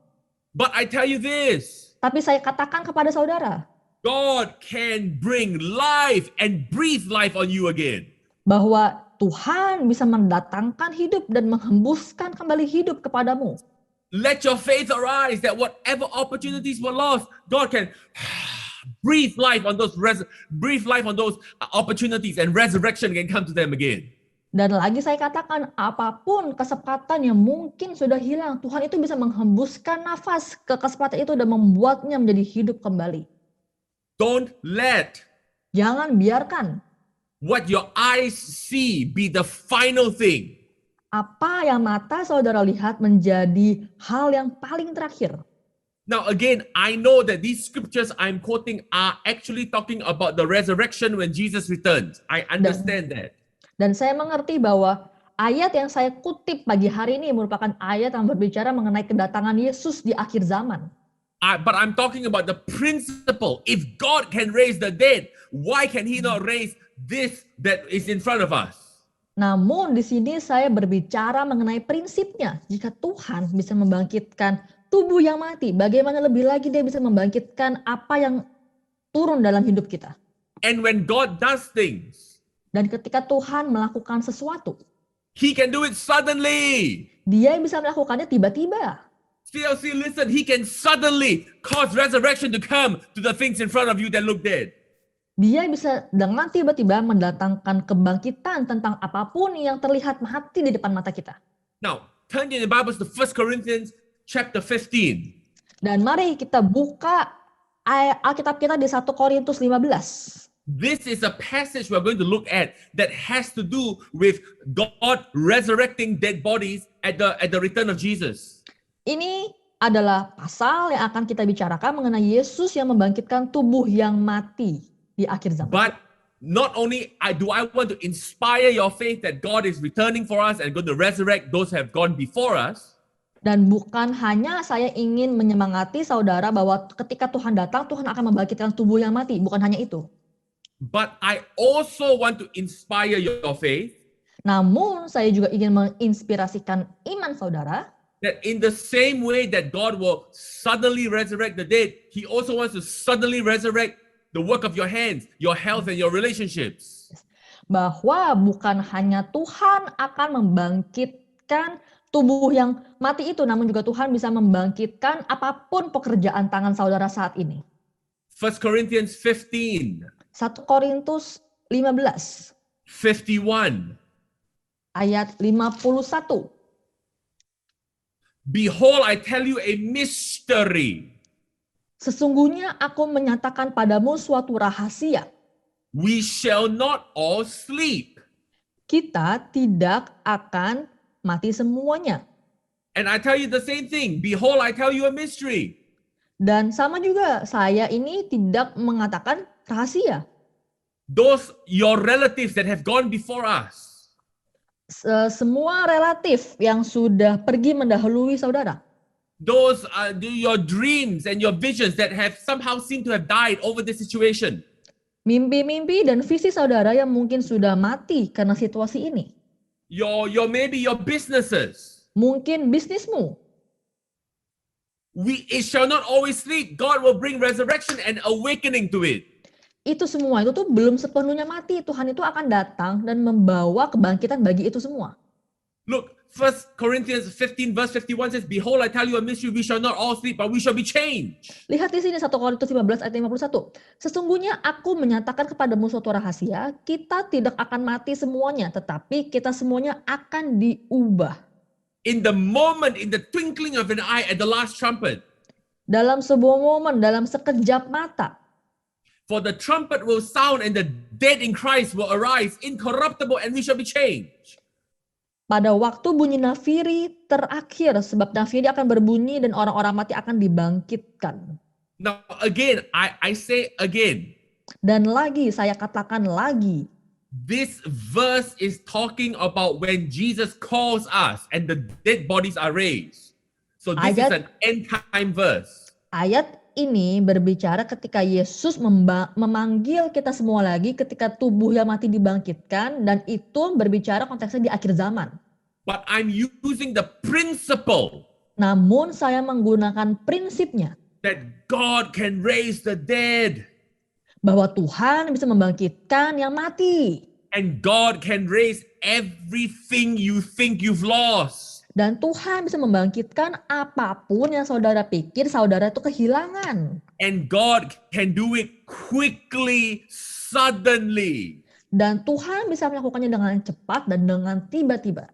But I tell you this. Tapi saya katakan kepada saudara, God can bring life and breathe life on you again. bahwa Tuhan bisa mendatangkan hidup dan menghembuskan kembali hidup kepadamu. Let your faith arise that whatever opportunities were lost, God can breathe life on those opportunities and resurrection can come to them again. Dan lagi saya katakan, apapun kesempatan yang mungkin sudah hilang, Tuhan itu bisa menghembuskan nafas ke kesempatan itu dan membuatnya menjadi hidup kembali. Don't let Jangan biarkan what your eyes see be the final thing. apa yang mata saudara lihat menjadi hal yang paling terakhir. Now again, I know that these scriptures I'm quoting are actually talking about the resurrection when Jesus returns. I understand that. Dan saya mengerti bahwa ayat yang saya kutip pagi hari ini merupakan ayat yang berbicara mengenai kedatangan Yesus di akhir zaman. But I'm talking about the principle. If God can raise the dead, why can he not raise this that is in front of us? Namun di sini saya berbicara mengenai prinsipnya. Jika Tuhan bisa membangkitkan tubuh yang mati, bagaimana lebih lagi Dia bisa membangkitkan apa yang turun dalam hidup kita. And when God does things, Dan ketika Tuhan melakukan sesuatu, he can do it suddenly. Dia bisa melakukannya tiba-tiba. CLC, listen, he can suddenly cause resurrection to come to the things in front of you that look dead. Dia bisa dengan tiba-tiba mendatangkan kebangkitan tentang apapun yang terlihat mati di depan mata kita. Now, turn in the Bibles to 1 Corinthians chapter 15. Dan mari kita buka Alkitab kita di 1 Korintus 15. This is a passage we're going to look at that has to do with God resurrecting dead bodies at the return of Jesus. Ini adalah pasal yang akan kita bicarakan mengenai Yesus yang membangkitkan tubuh yang mati di akhir zaman. But not only do I want to inspire your faith that God is returning for us and going to resurrect those who have gone before us. Dan bukan hanya saya ingin menyemangati saudara bahwa ketika Tuhan datang, Tuhan akan membangkitkan tubuh yang mati. Bukan hanya itu. But I also want to inspire your faith. Namun saya juga ingin menginspirasikan iman saudara. that in the same way that God will suddenly resurrect the dead, He also wants to suddenly resurrect the work of your hands, your health, and your relationships. Bahwa bukan hanya Tuhan akan membangkitkan tubuh yang mati itu, namun juga Tuhan bisa membangkitkan apapun pekerjaan tangan saudara saat ini. 1 Corinthians 15, 1 Korintus 15 51. ayat 51. Behold, I tell you a mystery. Sesungguhnya aku menyatakan padamu suatu rahasia. We shall not all sleep. Kita tidak akan mati semuanya. And I tell you the same thing. Behold, I tell you a mystery. Dan sama juga, saya ini tidak mengatakan rahasia. Those your relatives that have gone before us, Semua relatif yang sudah pergi mendahului saudara. those your dreams and your visions that have somehow seemed to have died over this situation. Mimpi-mimpi dan visi saudara yang mungkin sudah mati karena situasi ini. Your maybe your businesses. Mungkin bisnismu. It shall not always sleep. God will bring resurrection and awakening to it. Itu semua itu tuh belum sepenuhnya mati. Tuhan itu akan datang dan membawa kebangkitan bagi itu semua. Look, 1 Corinthians 15 verse 51 says, Behold, I tell you a mystery, we shall not all sleep, but we shall be changed. Lihat di sini 1 Korintus 15 ayat 51. Sesungguhnya aku menyatakan kepadamu suatu rahasia, kita tidak akan mati semuanya, tetapi kita semuanya akan diubah. In the moment, in the twinkling of an eye at the last trumpet, Dalam sebuah momen, dalam sekejap mata. for the trumpet will sound and the dead in Christ will arise incorruptible and we shall be changed. Pada waktu bunyi nafiri terakhir, sebab nafiri akan berbunyi dan orang-orang mati akan dibangkitkan. Now, again, I say again, Dan lagi, saya katakan lagi, this verse is talking about when Jesus calls us and the dead bodies are raised. So this is an end time verse. ayat ini berbicara ketika Yesus memanggil kita semua lagi ketika tubuh yang mati dibangkitkan, dan itu berbicara konteksnya di akhir zaman. But I'm using the principle Namun saya menggunakan prinsipnya that God can raise the dead bahwa Tuhan bisa membangkitkan yang mati. and God can raise everything you think you've lost. Dan Tuhan bisa membangkitkan apapun yang saudara pikir saudara itu kehilangan. And God can do it quickly, suddenly. Dan Tuhan bisa melakukannya dengan cepat dan dengan tiba-tiba.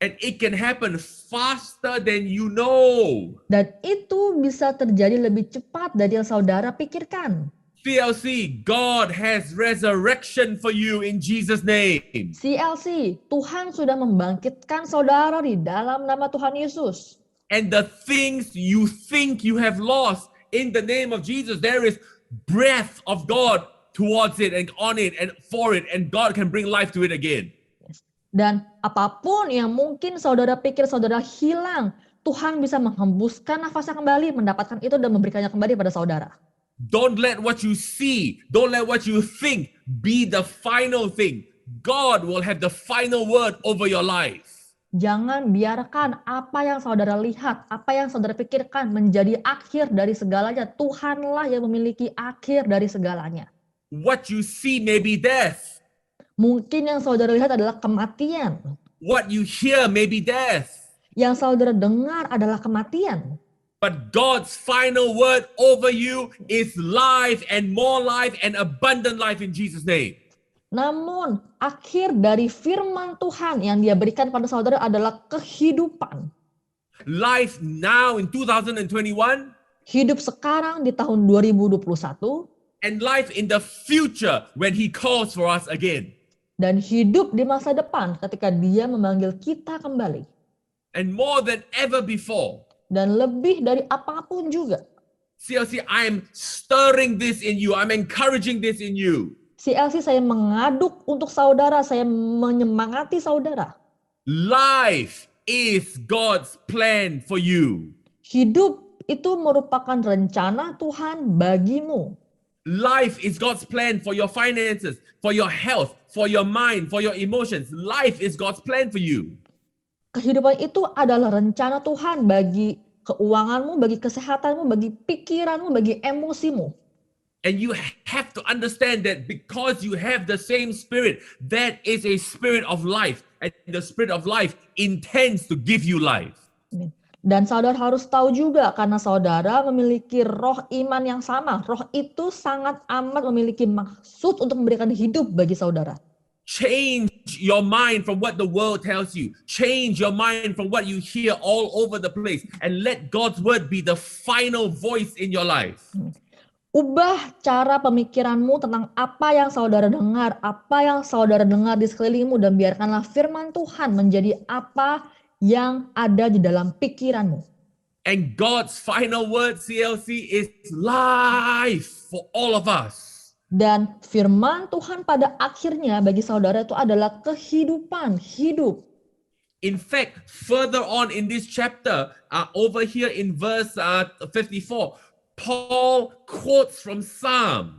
And it can happen faster than you know. Dan itu bisa terjadi lebih cepat dari yang saudara pikirkan. CLC, God has resurrection for you in Jesus' name. CLC, Tuhan sudah membangkitkan saudara di dalam nama Tuhan Yesus. And the things you think you have lost, in the name of Jesus, there is breath of God towards it and on it and for it, and God can bring life to it again. Dan apapun yang mungkin saudara pikir saudara hilang, Tuhan bisa menghembuskan nafasnya kembali, mendapatkan itu dan memberikannya kembali pada saudara. Don't let what you see, don't let what you think be the final thing. God will have the final word over your life. Jangan biarkan apa yang saudara lihat, apa yang saudara pikirkan menjadi akhir dari segalanya. Tuhanlah yang memiliki akhir dari segalanya. What you see may be death. Mungkin yang saudara lihat adalah kematian. What you hear may be death. Yang saudara dengar adalah kematian. But God's final word over you is life and more life and abundant life in Jesus' name. Namun, akhir dari firman Tuhan yang dia berikan pada saudara adalah kehidupan. Life now in 2021 Hidup sekarang di tahun 2021 and life in the future when He calls for us again. dan hidup di masa depan ketika dia memanggil kita kembali. And more than ever before, Dan lebih dari apapun juga. CLC, I'm stirring this in you. I'm encouraging this in you. CLC, saya mengaduk untuk saudara, saya menyemangati saudara. Life is God's plan for you. Hidup itu merupakan rencana Tuhan bagimu. Life is God's plan for your finances, for your health, for your mind, for your emotions. Life is God's plan for you. Kehidupan itu adalah rencana Tuhan bagi keuanganmu, bagi kesehatanmu, bagi pikiranmu, bagi emosimu. And you have to understand that because you have the same spirit, that is a spirit of life. And the spirit of life intends to give you life. Amin. Dan saudara harus tahu juga karena saudara memiliki roh iman yang sama. Roh itu sangat amat memiliki maksud untuk memberikan hidup bagi saudara. Change your mind from what the world tells you. Change your mind from what you hear all over the place. And let God's word be the final voice in your life. Ubah cara pemikiranmu tentang apa yang saudara dengar, apa yang saudara dengar di sekelilingmu, dan biarkanlah firman Tuhan menjadi apa yang ada di dalam pikiranmu. And God's final word, CLC, is life for all of us. Dan firman Tuhan pada akhirnya bagi saudara itu adalah kehidupan, hidup. In fact, further on in this chapter, over here in verse 54, Paul quotes from Psalms.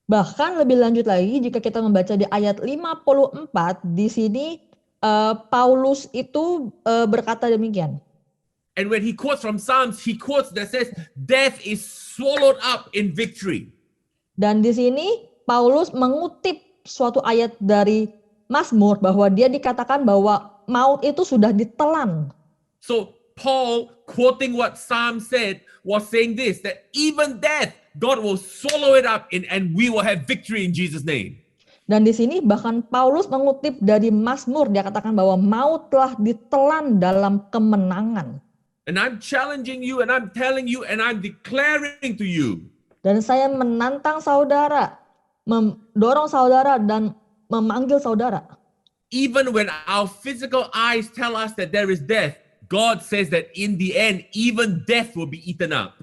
Bahkan lebih lanjut lagi jika kita membaca di ayat 54, di sini Paulus itu berkata demikian. And when he quotes from Psalms, he quotes that says, death is swallowed up in victory. Dan di sini Paulus mengutip suatu ayat dari Mazmur bahwa dia dikatakan bahwa maut itu sudah ditelan. So Paul, quoting what Psalm said, was saying this, that even death, God will swallow it up and we will have victory in Jesus' name. Dan di sini bahkan Paulus mengutip dari Mazmur, dia katakan bahwa maut telah ditelan dalam kemenangan. And I'm challenging you and I'm telling you and I'm declaring to you, Dan saya menantang saudara, mendorong saudara dan memanggil saudara. even when our physical eyes tell us that there is death, God says that in the end, even death will be eaten up.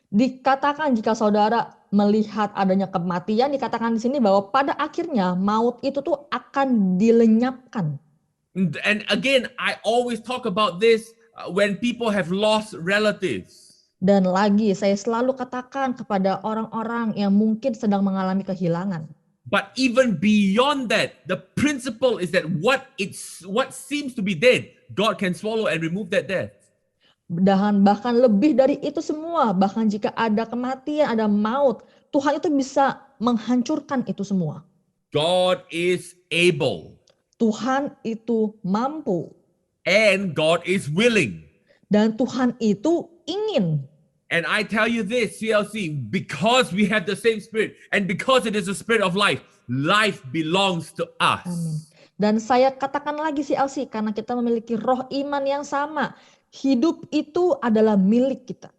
Dikatakan jika saudara melihat adanya kematian, dikatakan di sini bahwa pada akhirnya maut itu tuh akan dilenyapkan. And again, I always talk about this when people have lost relatives. Dan lagi saya selalu katakan kepada orang-orang yang mungkin sedang mengalami kehilangan. But even beyond that, the principle is that what seems to be dead, God can swallow and remove that death. Dan bahkan lebih dari itu semua, bahkan jika ada kematian, ada maut, Tuhan itu bisa menghancurkan itu semua. God is able Tuhan itu mampu and God is willing. dan Tuhan itu ingin. And I tell you this, CLC, because we have the same spirit and because it is a spirit of life, life belongs to us. Amin. Dan saya katakan lagi CLC, karena kita memiliki roh iman yang sama, hidup itu adalah milik kita.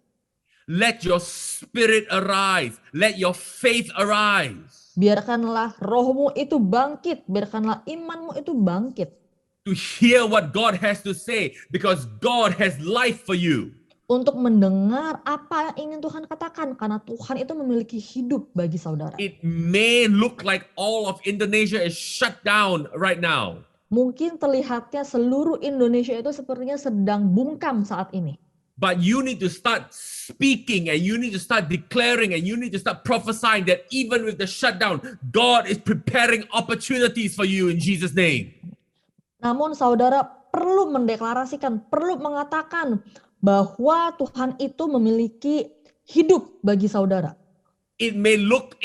Let your spirit arise. Let your faith arise. Biarkanlah rohmu itu bangkit, biarkanlah imanmu itu bangkit. To hear what God has to say because God has life for you. Untuk mendengar apa yang ingin Tuhan katakan, karena Tuhan itu memiliki hidup bagi saudara. It may look like all of Indonesia is shut down right now. Mungkin terlihatnya seluruh Indonesia itu sepertinya sedang bungkam saat ini. But you need to start speaking and you need to start declaring and you need to start prophesying that even with the shutdown, God is preparing opportunities for you in Jesus' name. Namun saudara perlu mendeklarasikan, perlu mengatakan bahwa Tuhan itu memiliki hidup bagi saudara. It may look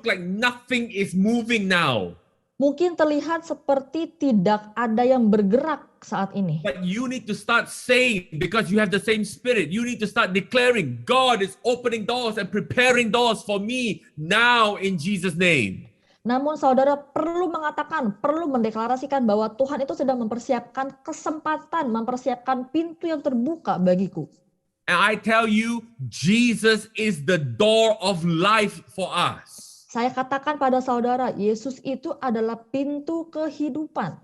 like nothing is moving now. Mungkin terlihat seperti tidak ada yang bergerak saat ini. But you need to start saying, because you have the same spirit, you need to start declaring, God is opening doors and preparing doors for me now in Jesus' name. Namun saudara perlu mengatakan, perlu mendeklarasikan bahwa Tuhan itu sedang mempersiapkan kesempatan, mempersiapkan pintu yang terbuka bagiku. And I tell you, Jesus is the door of life for us. Saya katakan pada saudara, Yesus itu adalah pintu kehidupan.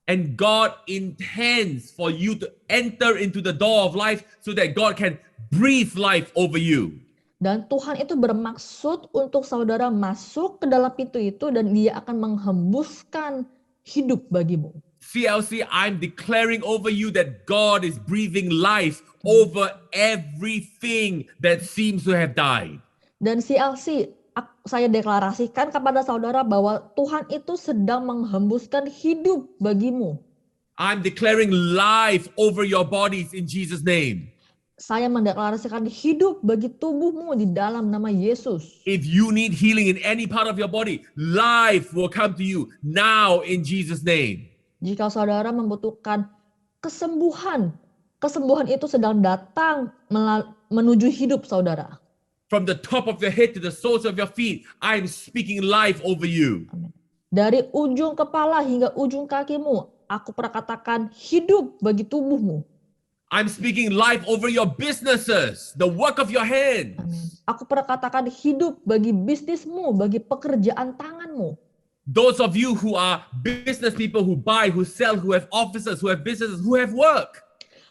And God intends for you to enter into the door of life so that God can breathe life over you. Dan Tuhan itu bermaksud untuk saudara masuk ke dalam pintu itu dan dia akan menghembuskan hidup bagimu. CLC, I'm declaring over you that God is breathing life over everything that seems to have died. Dan CLC, saya deklarasikan kepada saudara bahwa Tuhan itu sedang menghembuskan hidup bagimu. I'm declaring life over your bodies in Jesus' name. Saya mendeklarasikan hidup bagi tubuhmu di dalam nama Yesus. If you need healing in any part of your body, life will come to you now in Jesus' name. Jika saudara membutuhkan kesembuhan, kesembuhan itu sedang datang menuju hidup saudara. From the top of your head to the soles of your feet, I'm speaking life over you. Amin. Dari ujung kepala hingga ujung kakimu, aku perkatakan hidup bagi tubuhmu. I'm speaking life over your businesses, the work of your hands. Amin. Aku perkatakan hidup bagi bisnismu, bagi pekerjaan tanganmu. Those of you who are business people who buy, who sell, who have offices, who have businesses, who have work.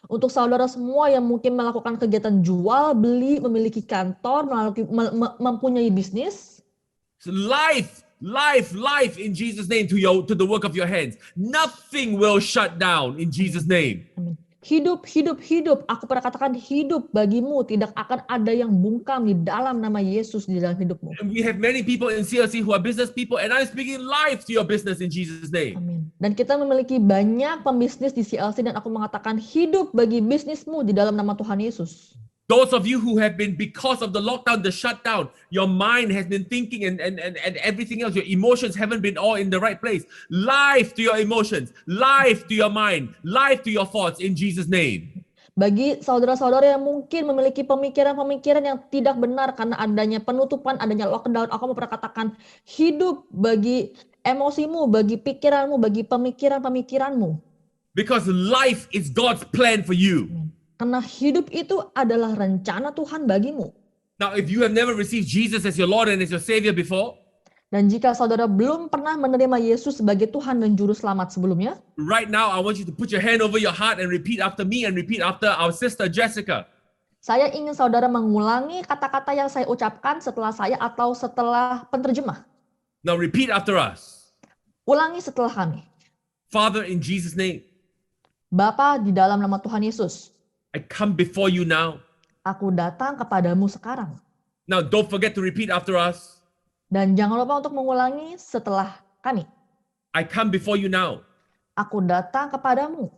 Untuk saudara semua yang mungkin melakukan kegiatan jual, beli, memiliki kantor, mempunyai bisnis. So life in Jesus' name to the work of your hands. Nothing will shut down in Jesus' name. Amin. Hidup, hidup, hidup. Aku perkatakan hidup bagimu. Tidak akan ada yang bungkam di dalam nama Yesus di dalam hidupmu. And we have many people in CLC who are business people, and I'm speaking life to your business in Jesus' name. Amin. Dan kita memiliki banyak pembisnis di CLC dan aku mengatakan hidup bagi bisnismu di dalam nama Tuhan Yesus. Those of you who have been, because of the lockdown, the shutdown, your mind has been thinking and everything else, your emotions haven't been all in the right place. Life to your emotions, life to your mind, life to your thoughts in Jesus' name. Bagi saudara-saudara yang mungkin memiliki pemikiran-pemikiran yang tidak benar karena adanya penutupan, adanya lockdown, aku mau katakan hidup bagi emosimu, bagi pikiranmu, bagi pemikiran-pemikiranmu. Because life is God's plan for you. Karena hidup itu adalah rencana Tuhan bagimu. Now, if you have never received Jesus as your Lord and as your Savior before, Dan jika saudara belum pernah menerima Yesus sebagai Tuhan dan Juru Selamat sebelumnya, right now I want you to put your hand over your heart and repeat after me and repeat after our sister Jessica. saya ingin saudara mengulangi kata-kata yang saya ucapkan setelah saya atau setelah penterjemah. Now repeat after us. Ulangi setelah kami. Father, in Jesus' name, Bapa, di dalam nama Tuhan Yesus, I come before you now. aku datang kepadamu sekarang. Now, don't forget to repeat after us. Dan jangan lupa untuk mengulangi setelah kami. I come before you now Aku datang kepadamu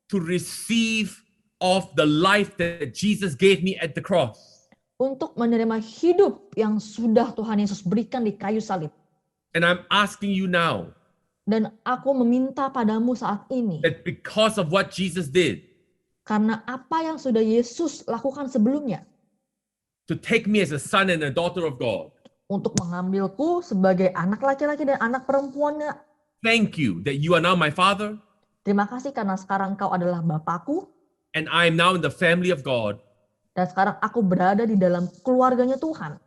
to receive of the life that Jesus gave me at the cross. untuk menerima hidup yang sudah Tuhan Yesus berikan di kayu salib. And I'm asking you now Dan aku meminta padamu saat ini, that because of what Jesus did, karena apa yang sudah Yesus lakukan sebelumnya, to take me as a son and a daughter of God. untuk mengambilku sebagai anak laki-laki dan anak perempuannya. Thank you that you are now my Father, Terima kasih karena sekarang kau adalah Bapakku, and I am now in the family of God. dan sekarang aku berada di dalam keluarganya Tuhan.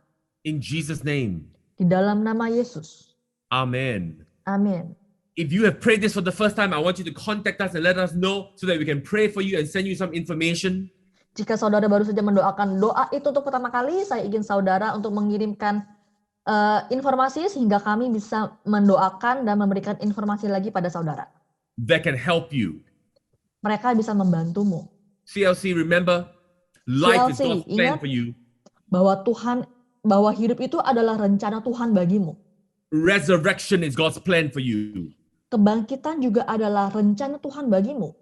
In Jesus' name, Di dalam nama Yesus. amen. Amin. If you have prayed this for the first time, I want you to contact us and let us know so that we can pray for you and send you some information. Jika saudara baru saja mendoakan doa itu untuk pertama kali, saya ingin saudara untuk mengirimkan informasi sehingga kami bisa mendoakan dan memberikan informasi lagi pada saudara. That can help you. Mereka bisa membantumu. CLC, remember, life is CLC, God's plan ingat. for you. Bahwa hidup itu adalah rencana Tuhan bagimu. Resurrection is God's plan for you. Kebangkitan juga adalah rencana Tuhan bagimu.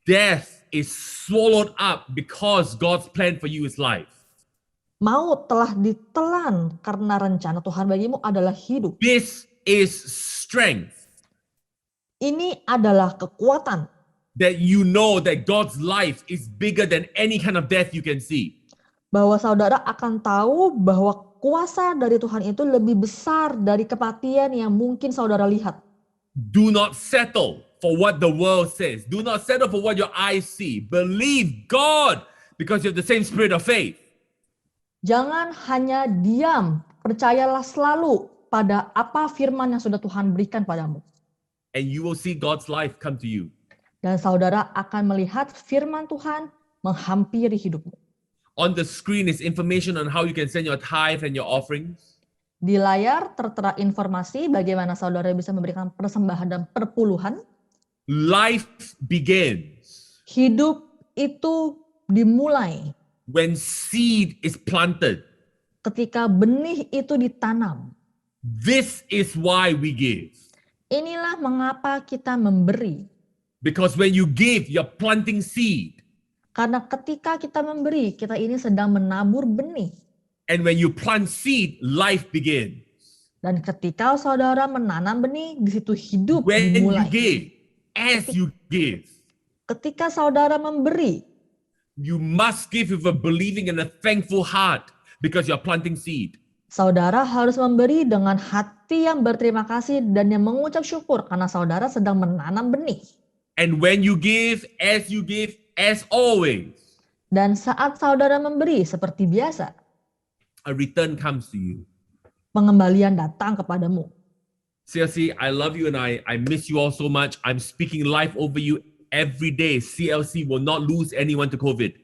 Death is swallowed up because God's plan for you is life. Maut telah ditelan karena rencana Tuhan bagimu adalah hidup. This is strength Ini adalah kekuatan that you know that God's life is bigger than any kind of death you can see. bahwa saudara akan tahu bahwa kuasa dari Tuhan itu lebih besar dari kematian yang mungkin saudara lihat. Do not settle for what the world says. Do not settle for what your eyes see. Believe God because you have the same spirit of faith. Jangan hanya diam, percayalah selalu pada apa firman yang sudah Tuhan berikan padamu. And you will see God's life come to you. Dan saudara akan melihat firman Tuhan menghampiri hidupmu. On the screen is information on how you can send your tithe and your offerings. Di layar tertera informasi bagaimana saudara bisa memberikan persembahan dan perpuluhan. Life begins Hidup itu dimulai when seed is planted. ketika benih itu ditanam. This is why we give. Inilah mengapa kita memberi. Because when you give, you're planting seed. Karena ketika kita memberi, kita ini sedang menabur benih. And when you plant seed, life begins. Dan ketika saudara menanam benih, di situ hidup When you dimulai. give, as you give, Ketika saudara memberi, you must give with a believing and a thankful heart because you're planting seed. saudara harus memberi dengan hati yang berterima kasih dan yang mengucap syukur karena saudara sedang menanam benih. And when you give, as always, Dan saat saudara memberi seperti biasa, a return comes to you. pengembalian datang kepadamu. CLC, I love you and I miss you all so much. I'm speaking life over you every day. CLC will not lose anyone to COVID.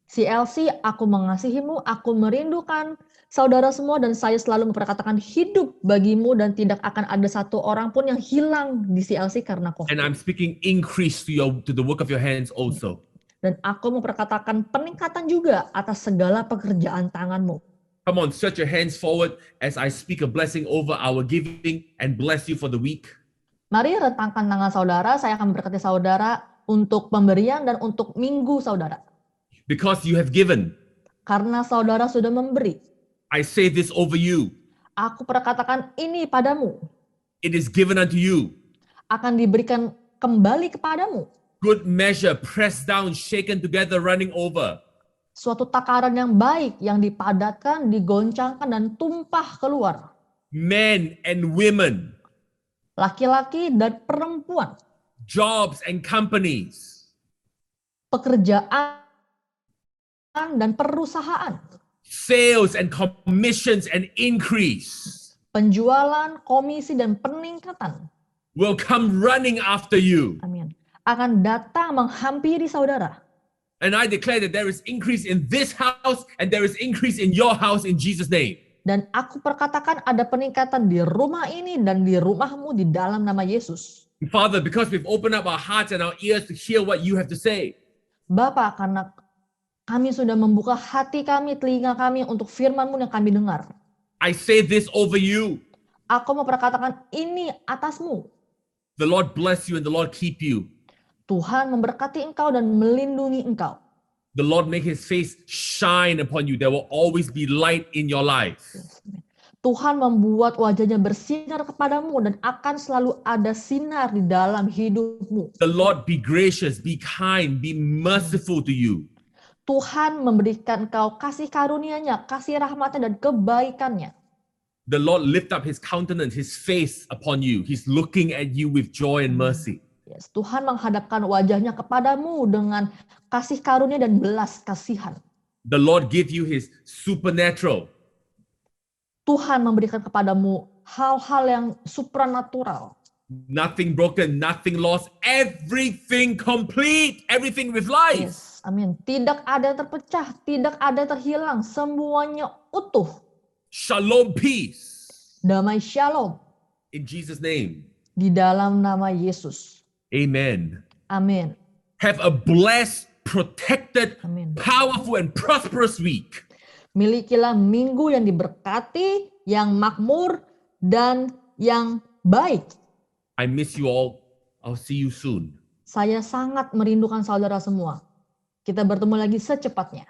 CLC, aku mengasihimu, aku merindukan saudara semua dan saya selalu memperkatakan hidup bagimu dan tidak akan ada satu orang pun yang hilang di CLC karena COVID. And I'm speaking increase to the work of your hands also. Dan aku memperkatakan peningkatan juga atas segala pekerjaan tanganmu. Come on, stretch your hands forward as I speak a blessing over our giving and bless you for the week. Mari rentangkan tangan saudara, saya akan memberkati saudara untuk pemberian dan untuk minggu saudara. Because you have given, Karena saudara sudah memberi, I say this over you. aku perkatakan ini padamu, It is given unto you. akan diberikan kembali kepadamu. Good measure, pressed down, shaken together, running over. Suatu takaran yang baik, yang dipadatkan, digoncangkan, dan tumpah keluar. Men and women, Laki-laki dan perempuan, jobs and companies, pekerjaan dan perusahaan, sales and commissions and increase penjualan, komisi, dan peningkatan. will come running after you. Amin. Akan datang menghampiri saudara. And I declare that there is increase in this house and there is increase in your house in Jesus' name. Dan aku perkatakan ada peningkatan di rumah ini dan di rumahmu di dalam nama Yesus. Father, because we've opened up our hearts and our ears to hear what you have to say, Bapa, karena kami sudah membuka hati kami, telinga kami untuk firman-Mu yang kami dengar. I say this over you. Aku memperkatakan ini atasmu. The Lord bless you and the Lord keep you. Tuhan memberkati engkau dan melindungi engkau. The Lord make his face shine upon you. There will always be light in your life. Tuhan membuat wajahnya bersinar kepadamu dan akan selalu ada sinar di dalam hidupmu. The Lord be gracious, be kind, be merciful to you. Tuhan memberikan engkau kasih karunia-Nya, kasih rahmat-Nya dan kebaikannya. The Lord lift up his countenance, his face upon you. He's looking at you with joy and mercy. Yes, Tuhan menghadapkan wajahnya kepadamu dengan kasih karunia dan belas kasihan. The Lord give you his supernatural. Tuhan memberikan kepadamu hal-hal yang supranatural. Nothing broken, nothing lost, everything complete, everything with life. Yes, amin. Tidak ada yang terpecah, tidak ada yang terhilang, semuanya utuh. Shalom, peace. Damai shalom In Jesus' name, di dalam nama Yesus. amen. Amin. Have a blessed, protected, Amin. powerful, and prosperous week. Milikilah minggu yang diberkati, yang makmur, dan yang baik. I miss you all. I'll see you soon. Saya sangat merindukan saudara semua. Kita bertemu lagi secepatnya.